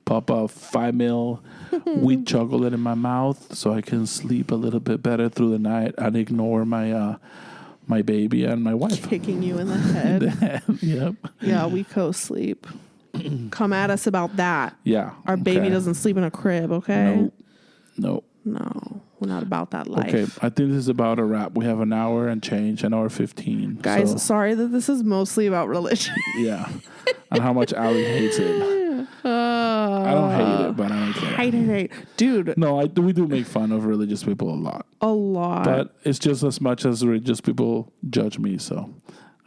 S3: pop a 5 ml wheat chocolate in my mouth so I can sleep a little bit better through the night and ignore my my baby and my wife
S2: kicking you in the head.
S3: Yep.
S2: Yeah, we co-sleep. Come at us about that.
S3: Yeah.
S2: Our baby doesn't sleep in a crib, okay?
S3: No.
S2: No, we're not about that life.
S3: Okay, I think this is about a wrap. We have an hour and change, an hour 15.
S2: Guys, sorry that this is mostly about religion.
S3: Yeah. And how much Ali hates it. I don't hate it, but I don't care.
S2: Hate. Dude.
S3: No, we do make fun of religious people a lot.
S2: A lot.
S3: But it's just as much as religious people judge me, so...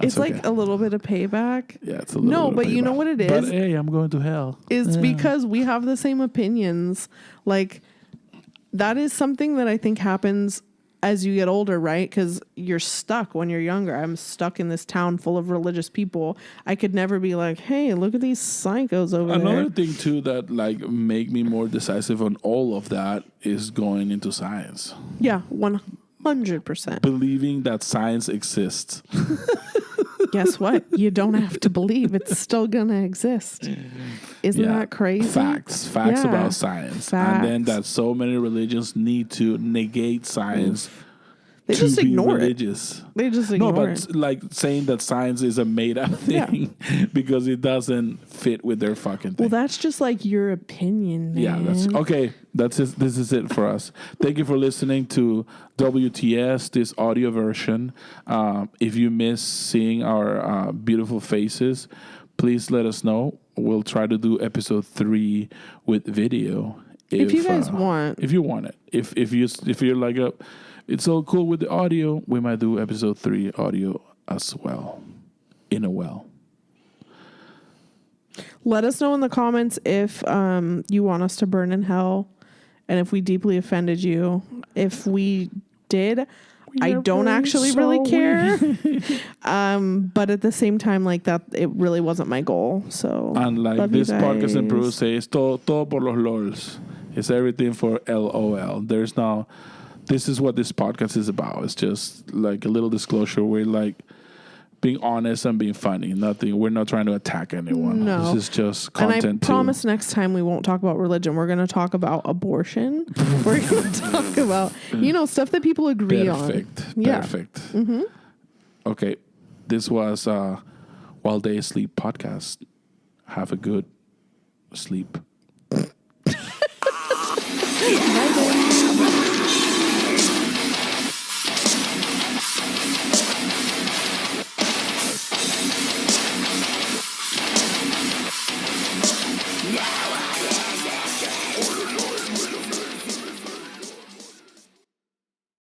S2: It's okay. Like a little bit of payback.
S3: Yeah, it's a little bit
S2: but
S3: of payback.
S2: You know what it is?
S3: But hey, I'm going to hell.
S2: It's because we have the same opinions. Like... That is something that I think happens as you get older, right? Because you're stuck when you're younger. I'm stuck in this town full of religious people. I could never be like, hey, look at these psychos over there.
S3: Another thing, too, that like make me more decisive on all of that is going into science.
S2: Yeah, 100%.
S3: Believing that science exists.
S2: Guess what? You don't have to believe. It's still going to exist. Isn't that crazy?
S3: Facts about science. And then that so many religions need to negate science.
S2: They just ignore
S3: religious.
S2: They just ignore it.
S3: Like saying that science is a made-up thing because it doesn't fit with their fucking thing.
S2: Well, that's just like your opinion, man.
S3: Yeah, that's okay. That's it. This is it for us. Thank you for listening to WTS, this audio version. If you miss seeing our beautiful faces, please let us know. We'll try to do episode 3 with video.
S2: If you guys want.
S3: If you want it. If you're like it's so cool with the audio, we might do episode 3 audio as well.
S2: Let us know in the comments if you want us to burn in hell and if we deeply offended you. If we did, I don't actually really care. But at the same time, like that, it really wasn't my goal. So,
S3: and like this podcast in Peru says, todo por los lols. It's everything for LOL. There's no... This is what this podcast is about. It's just like a little disclosure. We're like being honest and being funny. Nothing. We're not trying to attack anyone.
S2: No.
S3: This is just content.
S2: And I promise next time we won't talk about religion. We're going to talk about abortion. We're going to talk about, stuff that people agree on.
S3: Perfect. Mm-hmm. Okay. This was While They Sleep podcast. Have a good sleep.
S2: Bye,